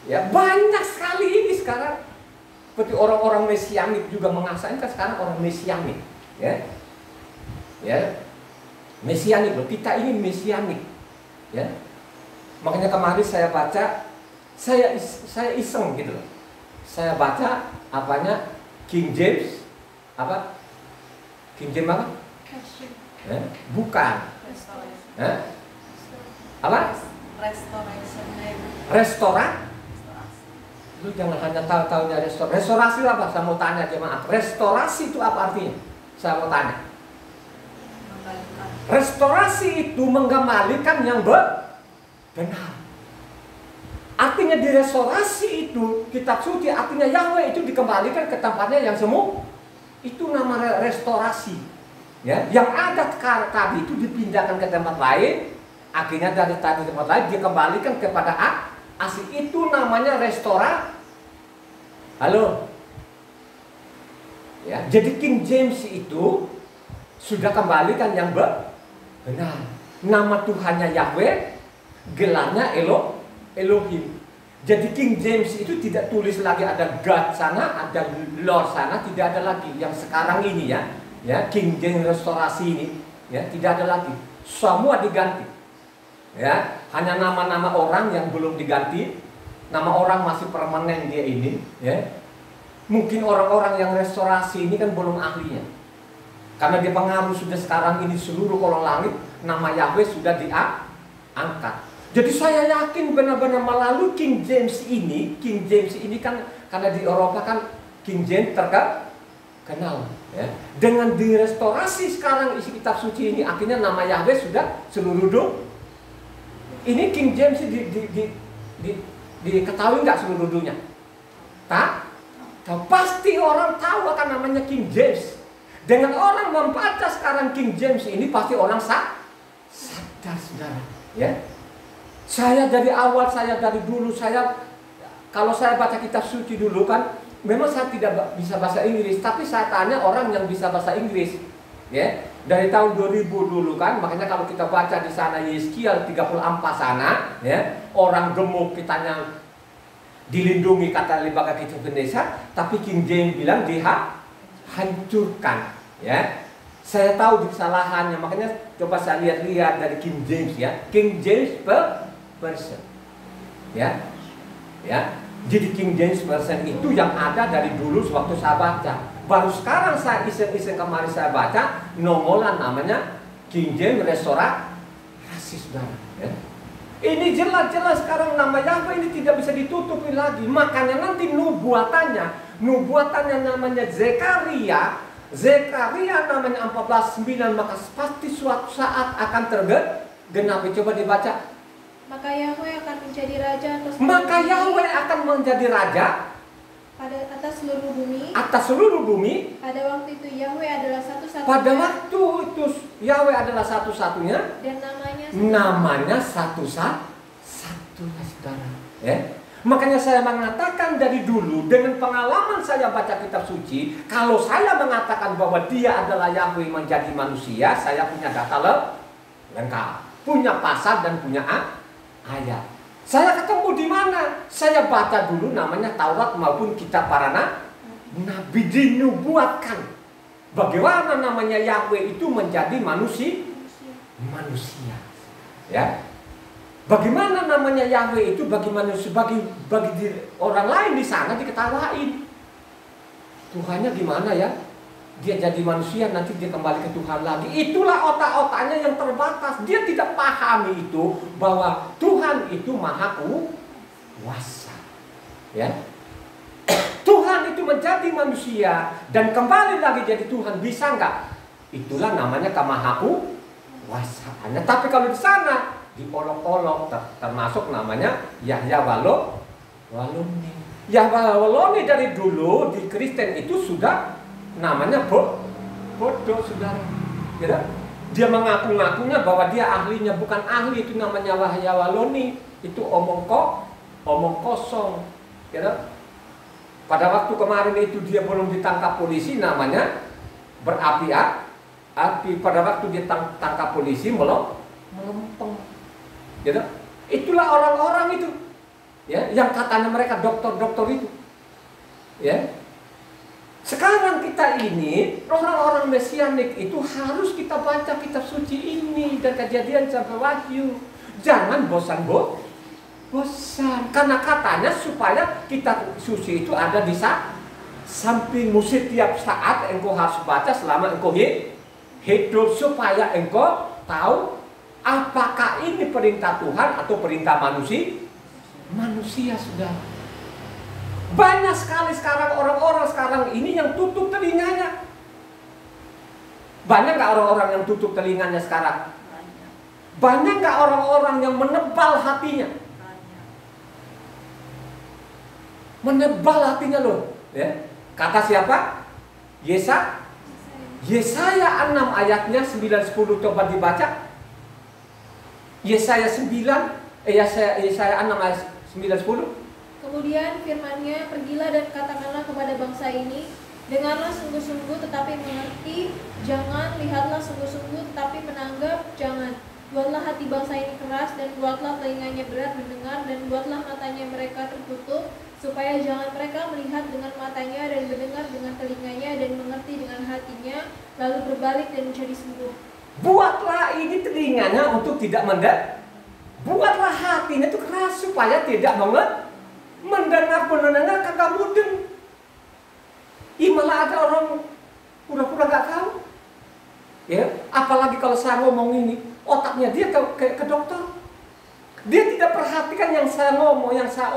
Ya, banyak sekali ini sekarang. Seperti orang-orang mesianik juga mengasahkan sekarang orang mesianik, ya. Ya. Mesianik loh, kita ini mesianik. Ya. Makanya kemarin saya baca, saya iseng gitu loh. Saya baca King James King James apa? Ya. Bukan. Ya. Apa? Restoran. Lu jangan hanya tahu-tahunya restorasi. Restorasi apa? Saya mau tanya jemaat. Restorasi itu apa artinya? Saya mau tanya. Restorasi itu mengembalikan yang benar. Artinya di restorasi itu, kitab suci artinya Yahweh itu dikembalikan ke tempatnya yang semula. Itu nama restorasi. Ya, yang ada tadi itu dipindahkan ke tempat lain. Akhirnya dari tadi tempat lain dikembalikan kepada asli, itu namanya restora. Halo. Ya, jadi King James itu sudah kembalikan yang benar. Nama Tuhannya Yahweh, gelarnya Elohim. Jadi King James itu tidak tulis lagi ada God sana, ada Lord sana, tidak ada lagi. Yang sekarang ini ya King James restorasi ini, ya tidak ada lagi. Semua diganti. Ya, hanya nama-nama orang yang belum diganti. Nama orang masih permanen dia ini, ya. Mungkin orang-orang yang restorasi ini kan belum ahlinya. Karena dia pengaruh sudah sekarang ini seluruh kolong langit, nama Yahweh sudah diangkat. Jadi saya yakin benar-benar melalui King James ini kan karena di Eropa kan King James terkenal, ya. Dengan direstorasi sekarang isi kitab suci ini, akhirnya nama Yahweh sudah seluruh dunia. Ini King James diketahui nggak seluruh dunia? Tak? Pasti orang tahu akan namanya King James. Dengan orang membaca sekarang King James ini, pasti orang sadar, saudara. Ya, saya dari awal, dari dulu, kalau saya baca kitab suci dulu kan, memang saya tidak bisa bahasa Inggris, tapi saya tanya orang yang bisa bahasa Inggris. Ya, dari tahun 2000 dulu kan, makanya kalau kita baca di sana Yeskiel 34 sana, ya, orang gemuk kitanya dilindungi kata lembaga kitab Indonesia, tapi King James bilang dihancurkan, ya. Saya tahu kesalahannya, makanya coba saya lihat dari King James, ya, King James Version, ya, ya. Jadi King James Version itu yang ada dari dulu waktu saya baca. Baru sekarang saya iseng-iseng kemarin saya baca nonggolan namanya King James Restorasi, saudara. Ya. Ini jelas-jelas sekarang nama Yahweh ini tidak bisa ditutupi lagi. Makanya nanti nubuatannya namanya Zekaria namanya 14:9, maka pasti suatu saat akan tergenapi. Coba dibaca. Maka Yahweh akan menjadi raja atas seluruh bumi. Pada waktu itu Yahweh adalah satu-satunya. Dan namanya satu-satunya, saudara. Ya. Makanya saya mengatakan dari dulu, dengan pengalaman saya baca kitab suci, kalau saya mengatakan bahwa dia adalah Yahweh menjadi manusia, saya punya data lengkap, punya pasal dan punya ayat. Saya ketemu di mana? Saya baca dulu namanya Taurat maupun kitab para nabi, dinubuatkan bagaimana namanya Yahweh itu menjadi manusia. Ya. Bagaimana namanya Yahweh itu bagi orang lain di sana diketawain. Tuhannya gimana ya? Dia jadi manusia, nanti dia kembali ke Tuhan lagi. Itulah otak-otaknya yang terbatas. Dia tidak pahami itu bahwa Tuhan itu maha kuasa. Ya. Tuhan itu menjadi manusia dan kembali lagi jadi Tuhan, bisa nggak? Itulah namanya kemaha kuasaannya. Tapi kalau di sana diolok-olok, termasuk namanya Yahya Waloni. Yahya Waloni dari dulu di Kristen itu sudah namanya bodoh, saudara. Ya, dia mengaku-ngakunya bahwa dia ahlinya, bukan ahli. Itu namanya Yahya Waloni. Itu omong kosong. Ya, pada waktu kemarin itu dia belum ditangkap polisi, namanya berapi-api. Pada waktu dia tangkap polisi melempeng. Ya, itulah orang-orang itu. Ya, yang katanya mereka dokter-dokter itu. Ya. Sekarang kita ini, orang-orang Mesianik itu harus kita baca kitab suci ini dari Kejadian sampai Wahyu. Jangan bosan. Karena katanya supaya kitab suci itu ada di sampingmu setiap saat engkau harus baca selama engkau hidup, supaya engkau tahu apakah ini perintah Tuhan atau perintah manusia sudah. Banyak sekali sekarang orang-orang sekarang ini yang tutup telinganya. Banyak nggak orang-orang yang tutup telinganya sekarang? Banyak nggak orang-orang yang menebal hatinya? Menebal hatinya loh. Ya. Kata siapa? Yesaya 6 ayatnya 9-10, coba dibaca. Yesaya 6 ayat 9-10. Kemudian firman-Nya, pergilah dan katakanlah kepada bangsa ini, dengarlah sungguh-sungguh tetapi mengerti, jangan, lihatlah sungguh-sungguh tetapi menanggap, jangan. Buatlah hati bangsa ini keras dan buatlah telinganya berat mendengar dan buatlah matanya mereka tertutup, supaya jangan mereka melihat dengan matanya dan mendengar dengan telinganya dan mengerti dengan hatinya, lalu berbalik dan menjadi sembuh. Buatlah ini telinganya untuk tidak mendengar. Buatlah hatinya itu keras supaya tidak mendengar kagak mudeng. Malah ada orang pura-pura gak tahu. Ya, apalagi kalau saya ngomong ini, otaknya dia ke dokter. Dia tidak perhatikan yang saya ngomong, yang saya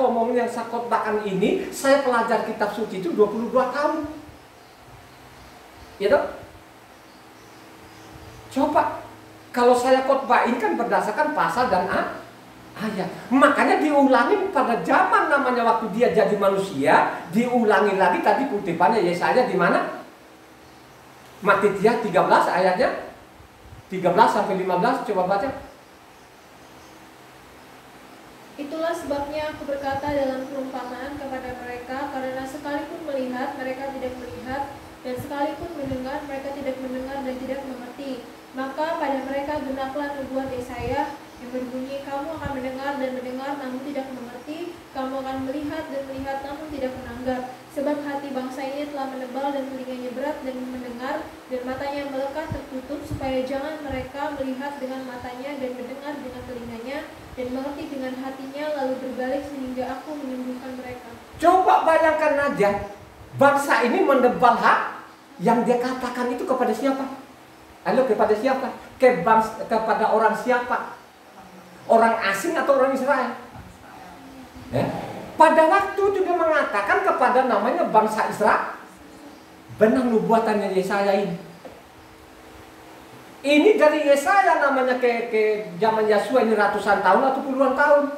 khotbahkan ini. Saya pelajar kitab suci itu 22 tahun. Ya toh? Coba kalau saya khotbah ini kan berdasarkan pasal dan ayat. Makanya diulangi pada zaman namanya waktu dia jadi manusia, diulangi lagi tadi kutipannya Yesaya di mana? Matitia 13 ayatnya 13-15, coba baca. Itulah sebabnya aku berkata dalam perumpamaan kepada mereka, karena sekalipun melihat mereka tidak melihat, dan sekalipun mendengar mereka tidak mendengar dan tidak mengerti. Maka pada mereka genaplah nubuat Yesaya yang berbunyi, kamu akan mendengar dan mendengar namun tidak mengerti, kamu akan melihat dan melihat namun tidak menanggap. Sebab hati bangsa ini telah menebal dan telinganya berat dan mendengar, dan matanya melekat tertutup, supaya jangan mereka melihat dengan matanya dan mendengar dengan telinganya dan mengerti dengan hatinya, lalu berbalik sehingga aku menyembuhkan mereka. Coba bayangkan aja, bangsa ini menebal hak yang dia katakan itu kepada siapa? Halo, kepada siapa? Kepada orang siapa? Orang asing atau orang Israel? Ya. Pada waktu itu dia mengatakan kepada namanya bangsa Israel. Benar nubuatannya Yesaya ini. Ini dari Yesaya namanya ke zaman Yesua ini ratusan tahun atau puluhan tahun?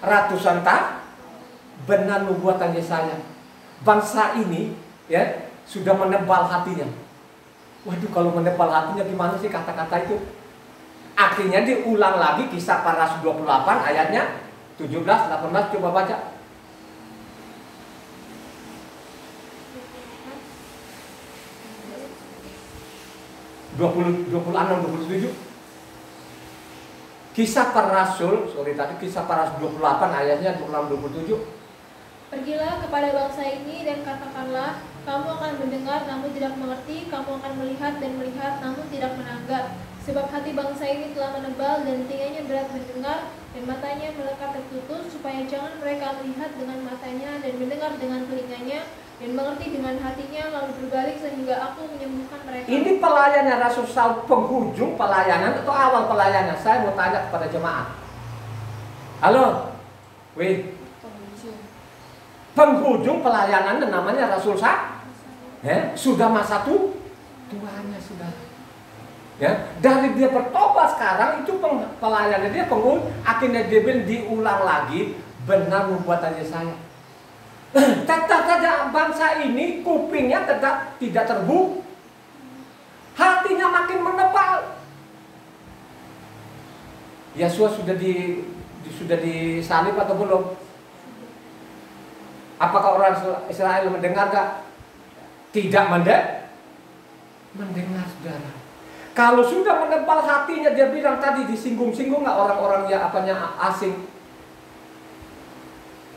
Ratusan tahun. Benar nubuatan Yesaya. Bangsa ini ya sudah menebal hatinya. Waduh, kalau menebal hatinya gimana sih kata-kata itu? Akhirnya diulang lagi Kisah Para Rasul 28 ayatnya 17-18, coba baca. 26-27. Kisah Para Rasul, Kisah Para Rasul 28 ayatnya 26-27. Pergilah kepada bangsa ini dan katakanlah, kamu akan mendengar namun tidak mengerti, kamu akan melihat dan melihat namun tidak menanggap. Sebab hati bangsa ini telah menebal dan telinganya berat mendengar dan matanya melekat tertutup, supaya jangan mereka melihat dengan matanya dan mendengar dengan telinganya dan mengerti dengan hatinya, lalu berbalik sehingga aku menyembuhkan mereka. Ini pelayannya Rasul Saul, penghujung pelayanan atau awal pelayanan? Saya mau tanya kepada jemaat. Halo, wih. Penghujung pelayanan namanya Rasul Saul. Sudah masa tuanya sudah. Ya, dari dia bertobat sekarang itu pelayanan dia akhirnya dia diulang lagi, benar nubuatannya saya. Tetap saja bangsa ini kupingnya tetap tidak terbuka, hatinya makin menebal. Yesus sudah disalib atau belum? Apakah orang Israel mendengar gak? Tidak mendengar, saudara. Kalau sudah menebal hatinya, dia bilang tadi disinggung-singgung nggak orang-orang yang asing?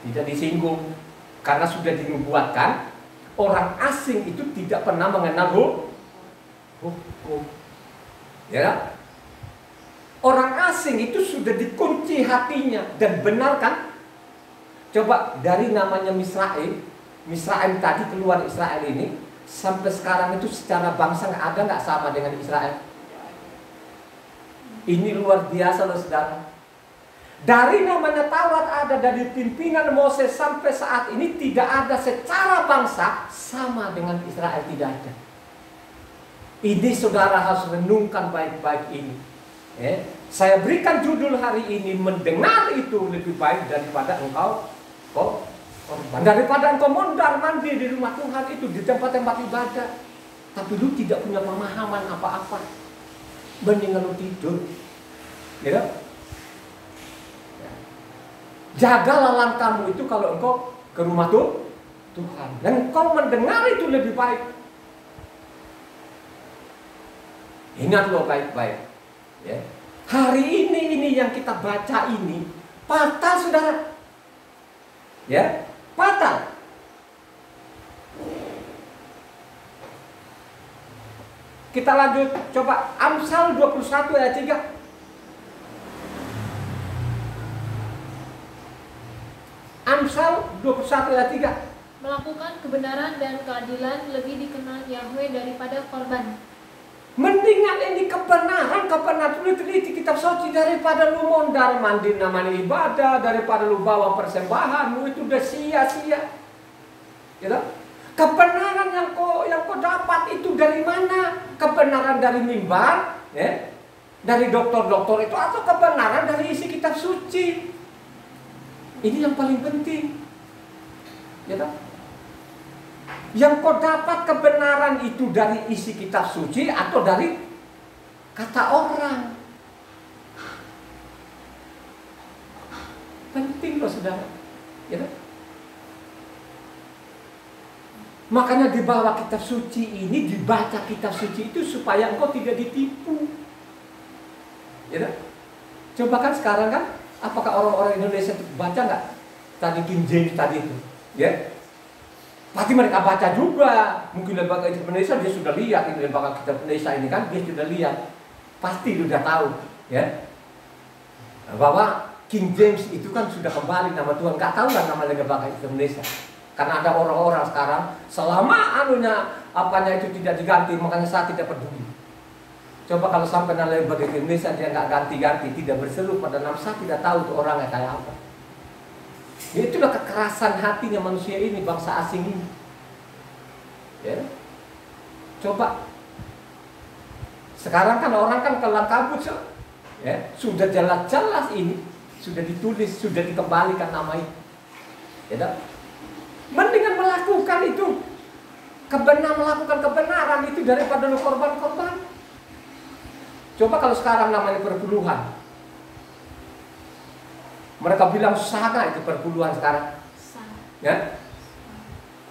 Tidak disinggung, karena sudah dinubuatkan orang asing itu tidak pernah mengenal hukum. Ya, orang asing itu sudah dikunci hatinya dan benar kan? Coba dari namanya Misraim tadi keluar Israel ini sampai sekarang itu secara bangsa nggak sama dengan Israel. Ini luar biasa loh saudara. Dari namanya Taurat ada, dari pimpinan Moses sampai saat ini tidak ada secara bangsa sama dengan Israel, tidak ada. Ini saudara harus renungkan baik-baik ini. Saya berikan judul hari ini, mendengar itu lebih baik daripada engkau korban. Daripada engkau mondar-mandir di rumah Tuhan itu, di tempat-tempat ibadah, tapi lu tidak punya pemahaman apa-apa. Mendingan lu tidur. Ya. Jagalah langkahmu itu kalau engkau ke rumah Tuhan. Dan engkau mendengar itu lebih baik. Ingat lo baik-baik. Ya. Hari ini yang kita baca ini patah saudara. Ya, patah. Kita lanjut, coba Amsal 21 ayat 3. Amsal 21 ayat 3. Melakukan kebenaran dan keadilan lebih dikenal Yahweh daripada korban. Mendingan ini kebenaran teliti kitab suci daripada lu mondar mandir namanya ibadah, daripada lu bawa persembahanmu itu udah sia-sia. Gitu? Kebenaran yang kau dapat itu dari mana? Kebenaran dari mimbar, ya? Dari dokter-dokter itu, atau kebenaran dari isi kitab suci? Ini yang paling penting. Gitu? Yang kau dapat kebenaran itu dari isi kitab suci atau dari kata orang? Penting loh saudara. Gitu? Makanya di bawah kitab suci ini, dibaca kitab suci itu supaya engkau tidak ditipu. Ya, coba kan sekarang kan, apakah orang-orang Indonesia itu baca nggak tadi King James tadi itu? Ya, pasti mereka baca juga. Mungkin lembaga Indonesia dia sudah lihat, ini lembaga kitab Indonesia ini kan dia sudah lihat, pasti sudah tahu, ya, bahwa King James itu kan sudah kembali nama Tuhan. Nggak tahu lah nama lembaga Indonesia. Karena ada orang-orang sekarang selama apanya itu tidak diganti, makanya saya tidak peduli. Coba kalau sampai nama lembaga Indonesia dia nggak ganti-ganti, tidak berseru pada nama, saya tidak tahu tuh orangnya kayak apa. Itulah kekerasan hatinya manusia ini, bangsa asing ini. Ya. Coba sekarang kan orang kan kelang kabut, ya, sudah jelas-jelas ini, sudah ditulis, sudah dikembalikan nama itu. Ya, mendingan melakukan itu, melakukan kebenaran itu daripada lu korban-korban. Coba kalau sekarang namanya perpuluhan, mereka bilang sana itu perpuluhan sekarang. Ya,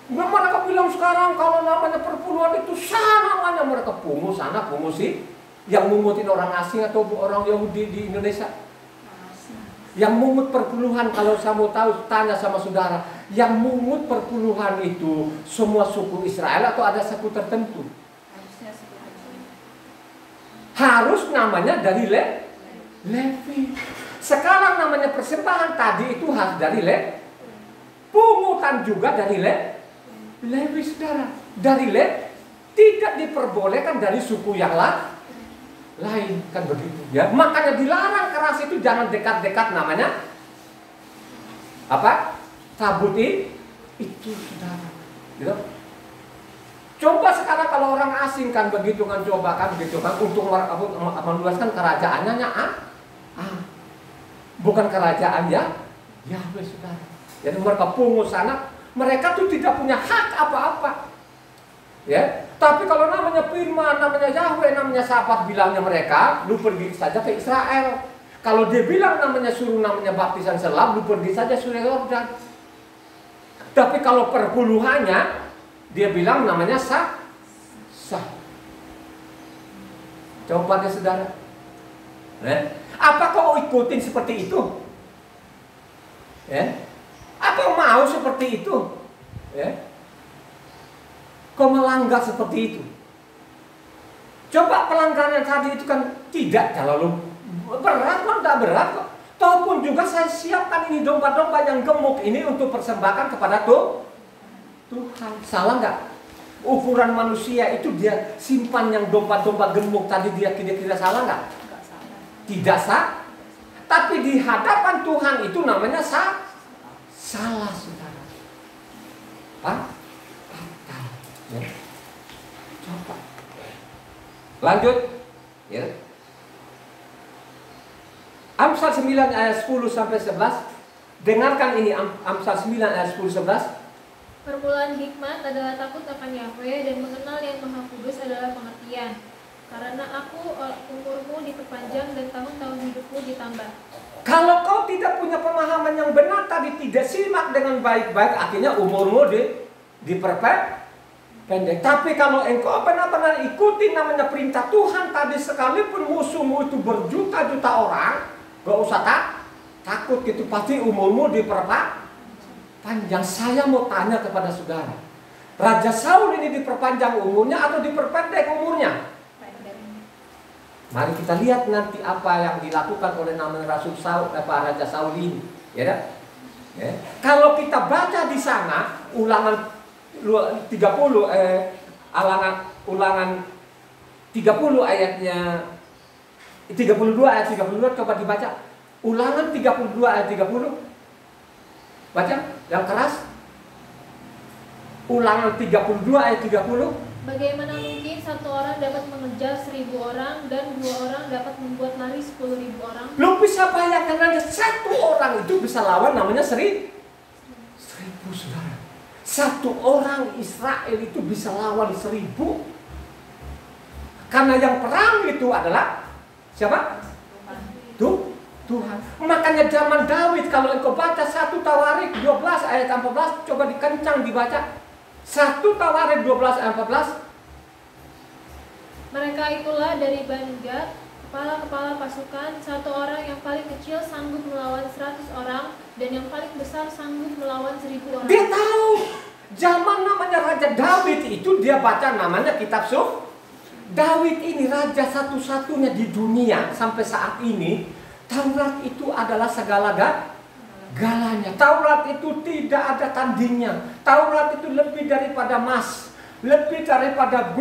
mereka bilang sekarang kalau namanya perpuluhan itu sana, namanya mereka pungut sana, pungut sih. Yang mungutin orang asing atau orang Yahudi di Indonesia. Yang mungut perpuluhan, kalau saya mau tahu, tanya sama saudara, yang mungut perpuluhan itu semua suku Israel atau ada suku tertentu? harus namanya dari Levi. Sekarang namanya persembahan, tadi itu harus dari pungutan juga dari Levi, saudara. Dari tidak diperbolehkan dari suku yang lain, kan begitu ya. Makanya dilarang keras itu, jangan dekat-dekat namanya apa? Tabut itu, saudara. Gitu. Coba sekarang kalau orang asing kan begitu kan, coba kan gitu kan untuk meluaskan kerajaannya bukan kerajaan ya Yahweh, saudara. Jadi mereka pungut sana, mereka tuh tidak punya hak apa-apa. Ya, tapi kalau namanya firman, namanya Yahweh, namanya sahabat bilangnya mereka, lu pergi saja ke Israel. Kalau dia bilang namanya suruh namanya baptisan selam, lu pergi saja Sungai Yordan. Tapi kalau perpuluhannya dia bilang namanya sah. Coba deh, saudara. Apa kau ikutin seperti itu? Apa mau seperti itu? Kau melanggar seperti itu. Coba pelanggaran tadi itu kan tidak terlalu berat, kan tidak berat kok. Ataupun juga saya siapkan ini domba-domba yang gemuk ini untuk persembahkan kepada Tuhan. Salah nggak? Ukuran manusia itu dia simpan yang domba-domba gemuk tadi, dia kira-kira salah nggak? Tidak sah. Tapi di hadapan Tuhan itu namanya salah, saudara. Fatal. Ya. Coba. Lanjut. Ya. Amsal 9 ayat 10 sampai 11. Dengarkan ini Amsal 9 ayat 10 11. Permulaan hikmat adalah takut akan Yahweh, dan mengenal yang Maha Kudus adalah pengertian. Karena umurmu diperpanjang dan tahun-tahun hidupmu ditambah. Kalau kau tidak punya pemahaman yang benar tadi, tidak simak dengan baik-baik, akhirnya umurmu diperpendek. Tapi kalau engkau benar-benar ikuti namanya perintah Tuhan tadi, sekalipun musuhmu itu berjuta-juta orang, gak usah takut gitu, pasti umurmu diperpanjang. Saya mau tanya kepada saudara, Raja Saul ini diperpanjang umurnya atau diperpendek umurnya? Mari kita lihat nanti apa yang dilakukan oleh namanya Rasul Saul, Raja Saul ini, ya dah? Ya. Kalau kita baca di sana Ulangan 30 Ulangan 30 ayatnya 32 ayat 32, coba dibaca. Ulangan 32 ayat 30. Baca yang keras. Ulangan 32 ayat 30. Bagaimana mungkin satu orang dapat mengejar 1000 orang, dan 2 orang dapat membuat lari 10.000 orang? Lu bisa bayangkan aja, satu orang itu bisa lawan namanya 1000, saudara. Satu orang Israel itu bisa lawan 1000. Karena yang perang itu adalah siapa? Tuhan. Makanya zaman David, kalau engkau baca 1 Tawarik 12 ayat 14, coba dikencang dibaca. 1 Tawarik 12 ayat 14. Mereka itulah dari Bani Gad, kepala-kepala pasukan. Satu orang yang paling kecil sanggup melawan 100 orang, dan yang paling besar sanggup melawan 1000 orang. Dia tahu. Zaman namanya Raja David itu, dia baca namanya kitab Suh. David ini raja satu-satunya di dunia sampai saat ini. Taurat itu adalah galanya. Taurat itu tidak ada tandingnya. Taurat itu lebih daripada emas, lebih daripada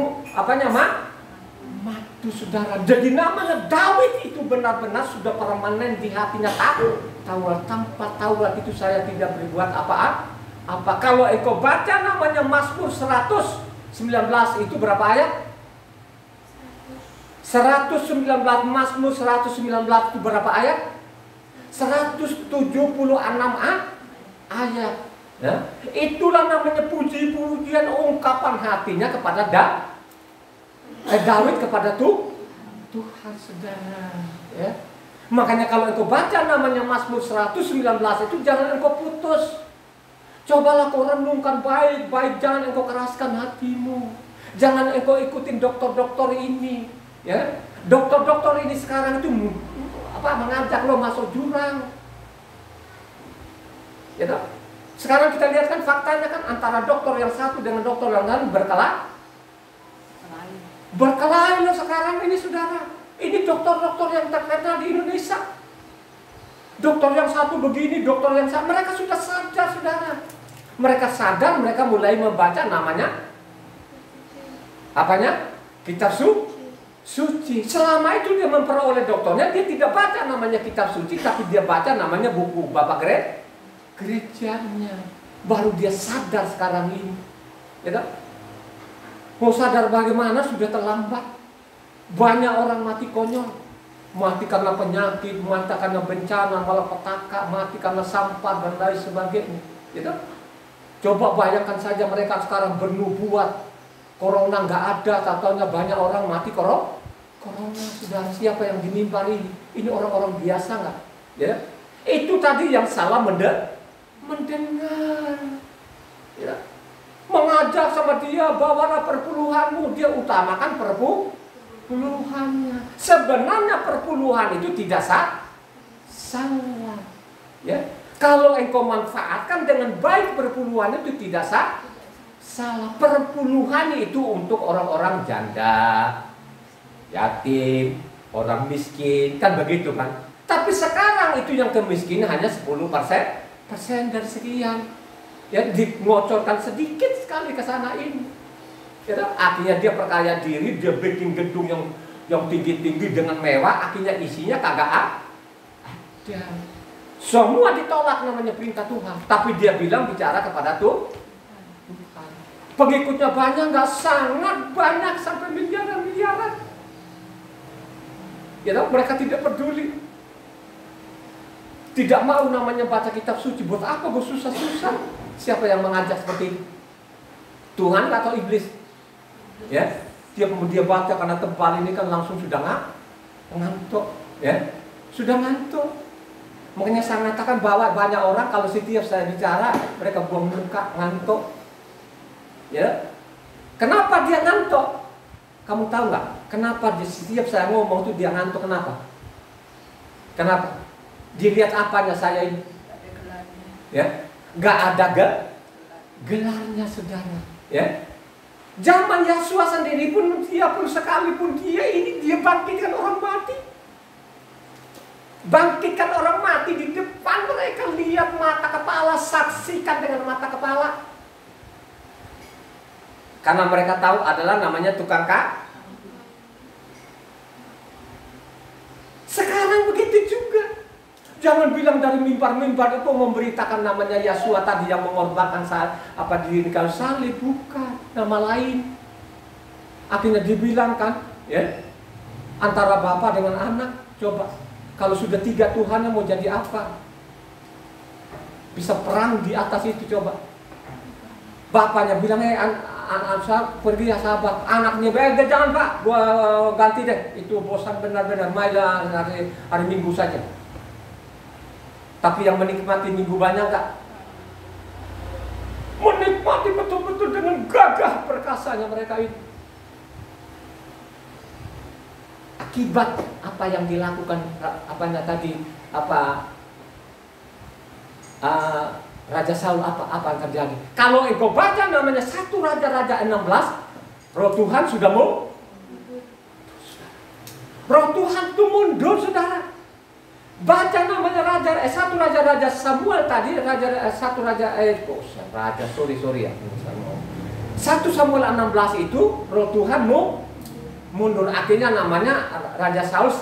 matu, saudara. Jadi namanya David itu benar-benar sudah permanen di hatinya. Taurat, tanpa Taurat itu saya tidak berbuat apa-apa. Kalau engkau baca namanya Mazmur 119 itu berapa ayat? 119, Mazmur 119 itu berapa ayat? 176 ayat. Ya. Itulah namanya puji-pujian, ungkapan hatinya kepada David kepada Tuhan, saudara. Ya. Makanya kalau engkau baca namanya Mazmur 119 itu jangan engkau putus. Cobalah kau renungkan baik-baik, jangan engkau keraskan hatimu. Jangan engkau ikutin dokter-dokter ini. Ya, dokter-dokter ini sekarang itu mengajak lo masuk jurang. Ya toh? Sekarang kita lihat kan faktanya kan, antara dokter yang satu dengan dokter yang lain berkelahi lo sekarang ini, saudara. Ini dokter-dokter yang terkenal di Indonesia. Dokter yang satu begini, dokter yang satu, mereka sudah sadar, saudara. Mereka sadar, mereka mulai membaca namanya apanya? Kitab suci. Selama itu dia memperoleh dokternya, dia tidak baca namanya kitab suci, tapi dia baca namanya buku Bapak gerejanya. Baru dia sadar sekarang ini. Ya tak? Mau sadar bagaimana sudah terlambat. Banyak orang mati konyol. Mati karena penyakit, mati karena bencana, malapetaka, mati karena sampah dan lain sebagainya. Gitu? Coba bayangkan saja mereka sekarang bernubuat, corona nggak ada, katanya banyak orang mati corona. Sudah siapa yang dimimpar ini? Ini orang-orang biasa nggak? Ya? Itu tadi yang salah mendengar. Ya? Mengajak sama dia, bawalah perpuluhanmu, dia utamakan perpuluhannya. Sebenarnya perpuluhan itu tidak salah. Ya, kalau engkau manfaatkan dengan baik perpuluhan itu tidak salah. Perpuluhan itu untuk orang-orang janda, yatim, orang miskin, kan begitu kan? Tapi sekarang itu yang kemiskinan hanya 10% dari sekian. Ya, dimocorkan sedikit sekali ke sana ini. Ya, akhirnya dia perkaya diri, dia bikin gedung yang tinggi-tinggi dengan mewah, akhirnya isinya kagak ada. Semua ditolak namanya perintah Tuhan, tapi dia bilang bicara kepada Tuhan. Pengikutnya banyak nggak? Sangat banyak, sampai miliaran. Ya, mereka tidak peduli. Tidak mau namanya baca kitab suci. Buat apa gue susah-susah? Siapa yang mengajak seperti itu? Tuhan atau iblis? Ya, dia baca karena tebal ini kan langsung sudah ngantuk, ya, sudah ngantuk. Makanya saya mengatakan bahwa banyak orang kalau setiap saya bicara mereka buang muka, ngantuk. Ya, kenapa dia ngantuk? Kamu tahu nggak? Kenapa setiap saya ngomong itu dia ngantuk? Kenapa? Dilihat apanya saya ini? Ya, nggak ada gelarnya, saudara. Ya. Zaman Yesua sendiri pun dia pun sekalipun dia bangkitkan orang mati. Bangkitkan orang mati di depan mereka, lihat mata kepala, saksikan dengan mata kepala. Karena mereka tahu adalah namanya tukang Sekarang begitu juga. Jangan bilang dari mimbar-mimbar itu memberitakan namanya Yesua tadi yang mengorbankan diri kayu salib, bukan, nama lain. Akhirnya dibilangkan, ya, antara Bapa dengan Anak. Coba, kalau sudah 3 Tuhan yang mau jadi apa? Bisa perang di atas itu, coba. Bapaknya bilang, anak pergi ya sahabat. Anaknya, jangan Pak, gua ganti deh. Itu bosan benar-benar, mainlah hari Minggu saja. Tapi yang menikmati minggu banyak gak? Menikmati betul-betul dengan gagah perkasanya mereka itu. Akibat apa yang dilakukan, Raja Saul, apa yang terjadi? Kalau engkau baca namanya 1 Raja-Raja 16, Roh Tuhan sudah mau. Roh Tuhan itu mundur, saudara. Baca namanya 1 Raja-Raja Samuel tadi, 1 Samuel 16 itu Roh Tuhan mau mundur. Akhirnya namanya Raja Saul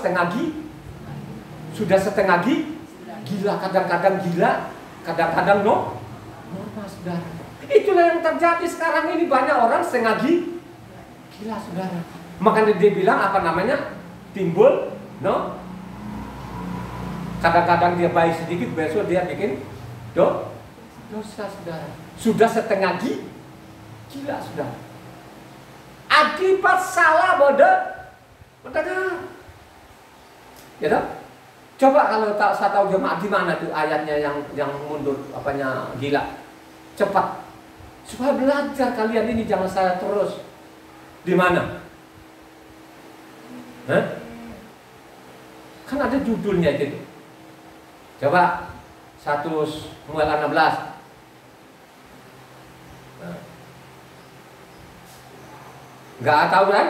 sudah setengah gila, kadang-kadang gila, kadang-kadang normal, saudara. Itulah yang terjadi sekarang ini, banyak orang setengah gila, saudara. Makanya dia bilang timbul kadang-kadang dia baik sedikit, besok dia bikin dosa, saudara. Sudah setengah gila, saudara. Akibat salah mendengar. Ya toh? Coba kalau saya tahu jemaat di mana tuh ayatnya yang mundur gila. Cepat. Supaya belajar kalian ini, jangan saya terus. Di mana? Kan ada judulnya itu. Coba 1 Samuel 16. Nggak tahu kan?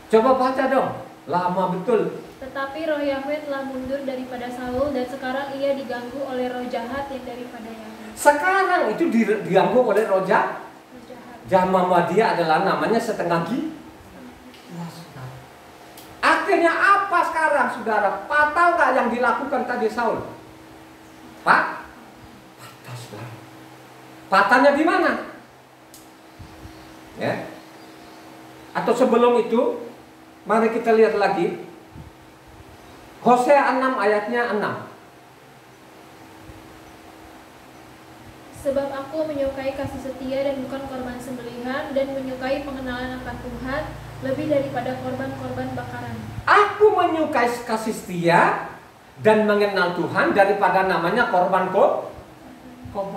Coba baca dong. Lama betul. Tetapi roh Yahweh telah mundur daripada Saul dan sekarang ia diganggu oleh roh jahat yang daripada Yahweh. Sekarang itu diganggu oleh roh jahat. Roh jahat. Jamama dia adalah namanya setengah gila. Akhirnya apa sekarang saudara? Patah nggak yang dilakukan tadi Saul? Patah saudara. Patahnya di mana? Ya. Atau sebelum itu, mari kita lihat lagi. Hosea 6 ayatnya 6. Sebab aku menyukai kasih setia dan bukan korban sembelihan, dan menyukai pengenalan akan Tuhan lebih daripada korban-korban bakaran. Aku menyukai kasih setia dan mengenal Tuhan daripada namanya korban korban.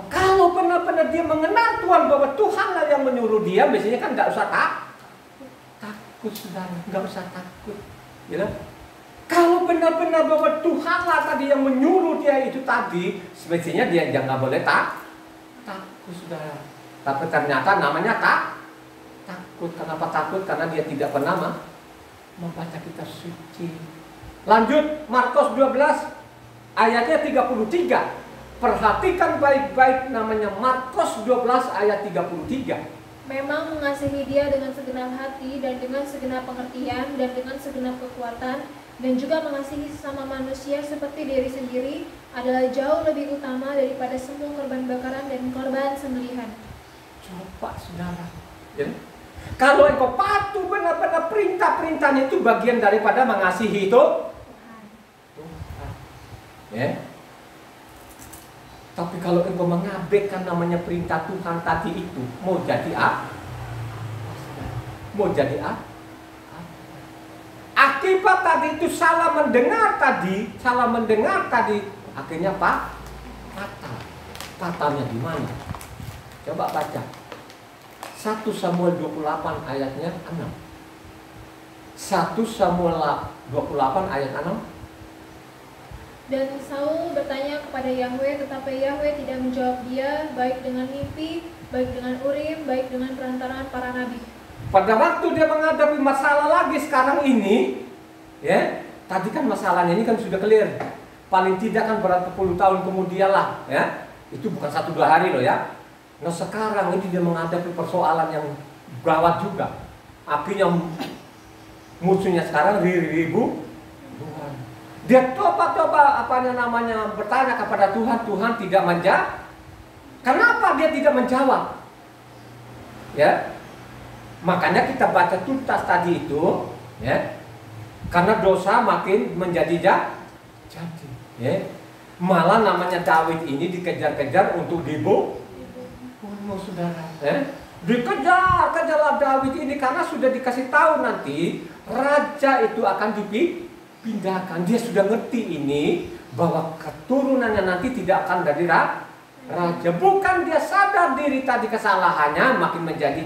Kalau benar-benar dia mengenal Tuhan bahwa Tuhanlah yang menyuruh dia, biasanya kan nggak usah takut saudara, nggak usah takut, ya. Kalau benar-benar bahwa Tuhanlah tadi yang menyuruh dia itu tadi, semestinya dia jangan boleh takut saudara. Tapi ternyata namanya takut. Kenapa takut? Karena dia tidak pernah membaca kitab suci. Lanjut, Markus 12 ayatnya 33. Perhatikan baik-baik namanya Markus 12 ayat 33. Memang mengasihi dia dengan segenap hati dan dengan segenap pengertian dan dengan segenap kekuatan, dan juga mengasihi sesama manusia seperti diri sendiri adalah jauh lebih utama daripada semua korban bakaran dan korban sembelihan. Coba saudara, ya? Kalau engkau patuh benar-benar perintah-perintahnya, itu bagian daripada mengasihi itu Tuhan. Ya. Tapi kalau engkau mengabaikan namanya perintah Tuhan tadi itu, mau jadi apa? Mau jadi apa? Akibat tadi itu salah mendengar tadi, akhirnya fatal. Fatalnya di mana? Coba baca 1 Samuel 28 ayatnya 6. 1 Samuel 28 ayat 6. Dan Saul bertanya kepada Yahweh, tetapi Yahweh tidak menjawab dia, baik dengan mimpi, baik dengan urim, baik dengan perantaraan para nabi. Pada waktu dia menghadapi masalah lagi sekarang ini, ya, tadi kan masalahnya ini kan sudah clear. Paling tidak kan berapa puluh tahun kemudian lah, ya. Itu bukan 1-2 hari loh ya. Nah sekarang ini dia menghadapi persoalan yang gawat juga. Akhirnya musuhnya sekarang ribu. Dia coba bertanya kepada Tuhan, Tuhan tidak menjawab. Kenapa dia tidak menjawab? Ya, makanya kita baca tuntas tadi itu, ya, karena dosa makin menjadi jadi, ya. Malah namanya Daud ini dikejar-kejar untuk dibunuh, saudara. Dikejar Daud ini karena sudah dikasih tahu nanti raja itu akan dipindahkan. Dia sudah ngerti ini bahwa keturunannya nanti tidak akan dari raja. Bukan dia sadar diri tadi kesalahannya, makin menjadi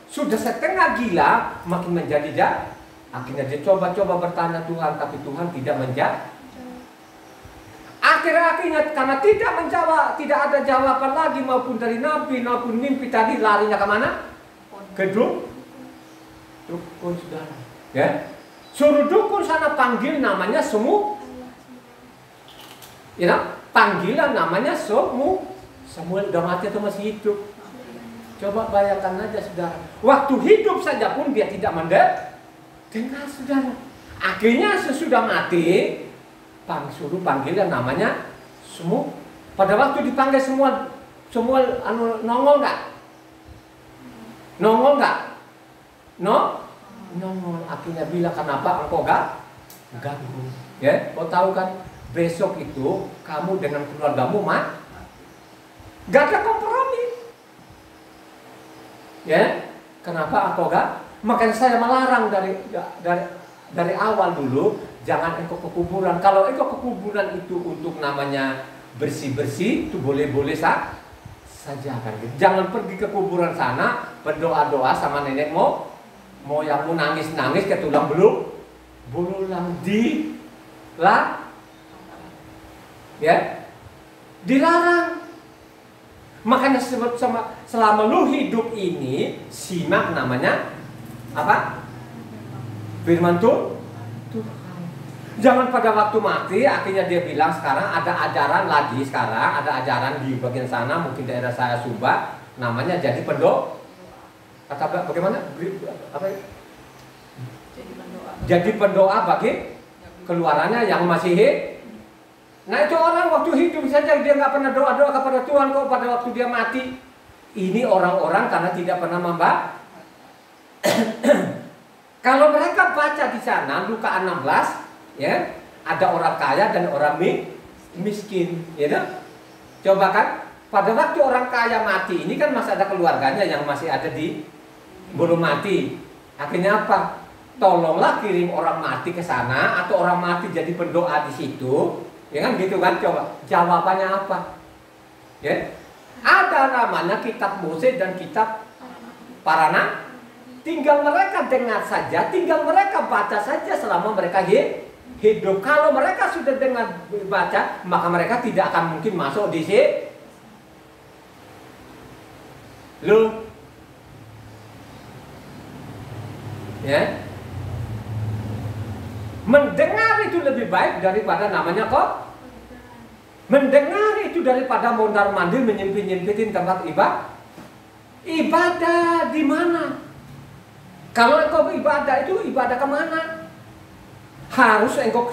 sudah setengah gila, makin menjadi. Akhirnya dia coba bertanya Tuhan, tapi Tuhan tidak menjawab. Akhirnya karena tidak menjawab, tidak ada jawaban lagi maupun dari nabi maupun mimpi tadi, larinya kemana? Ke dukun, saudara. Ya, suruh dukun sana panggil namanya semua. Ya, panggilan namanya Samuel udah mati atau masih hidup? Coba bayangkan aja saudara. Waktu hidup saja pun dia tidak mendengar, saudara. Akhirnya sesudah mati, suruh panggilan namanya semua. Pada waktu dipanggil semua nongol nggak? Nongol nggak? Nongol. Akhirnya bilang, kenapa engkau ganggu? Ya, kau tahu kan? Besok itu kamu dengan keluargamu gak ada kompromi. Ya, kenapa engkau gak? Makanya saya melarang dari awal dulu, jangan engkau ke kuburan. Kalau engkau ke kuburan itu untuk namanya bersih-bersih, itu boleh-boleh saja kan. Jangan pergi ke kuburan sana berdoa-doa sama nenek moyangmu, nangis-nangis ke tulang belulang dilarang. Makanya selama lu hidup ini, simak namanya apa? Firman Tuhan. Jangan pada waktu mati akhirnya dia bilang sekarang ada ajaran lagi, sekarang ada ajaran di bagian sana, mungkin daerah saya Sumba, namanya jadi pendoa. Kata bagaimana? Apa? Jadi pendoa bagi keluarannya yang masih hidup. Nah itu orang waktu hidup saja dia nggak pernah doa-doa kepada Tuhan, kok pada waktu dia mati. Ini orang-orang karena tidak pernah membaca. Kalau mereka baca di sana Luka 16, ya, ada orang kaya dan orang miskin, ya kan? Coba kan, pada waktu orang kaya mati ini kan masih ada keluarganya yang masih ada di belum mati. Akhirnya apa? Tolonglah kirim orang mati ke sana atau orang mati jadi pendoa di situ, ya kan gitu kan? Coba jawabannya apa? Ya, ada namanya kitab Mose dan kitab para nabi. Tinggal mereka dengar saja, tinggal mereka baca saja selama mereka hidup. Kalau mereka sudah dengar baca, maka mereka tidak akan mungkin masuk di sini. Lu, ya, mendengar itu lebih baik daripada namanya kok. Mendengar itu daripada mondar-mandir menyempit-nyempitin tempat ibadah di mana? Kalau engkau ibadah itu ibadah kemana? Harus engkau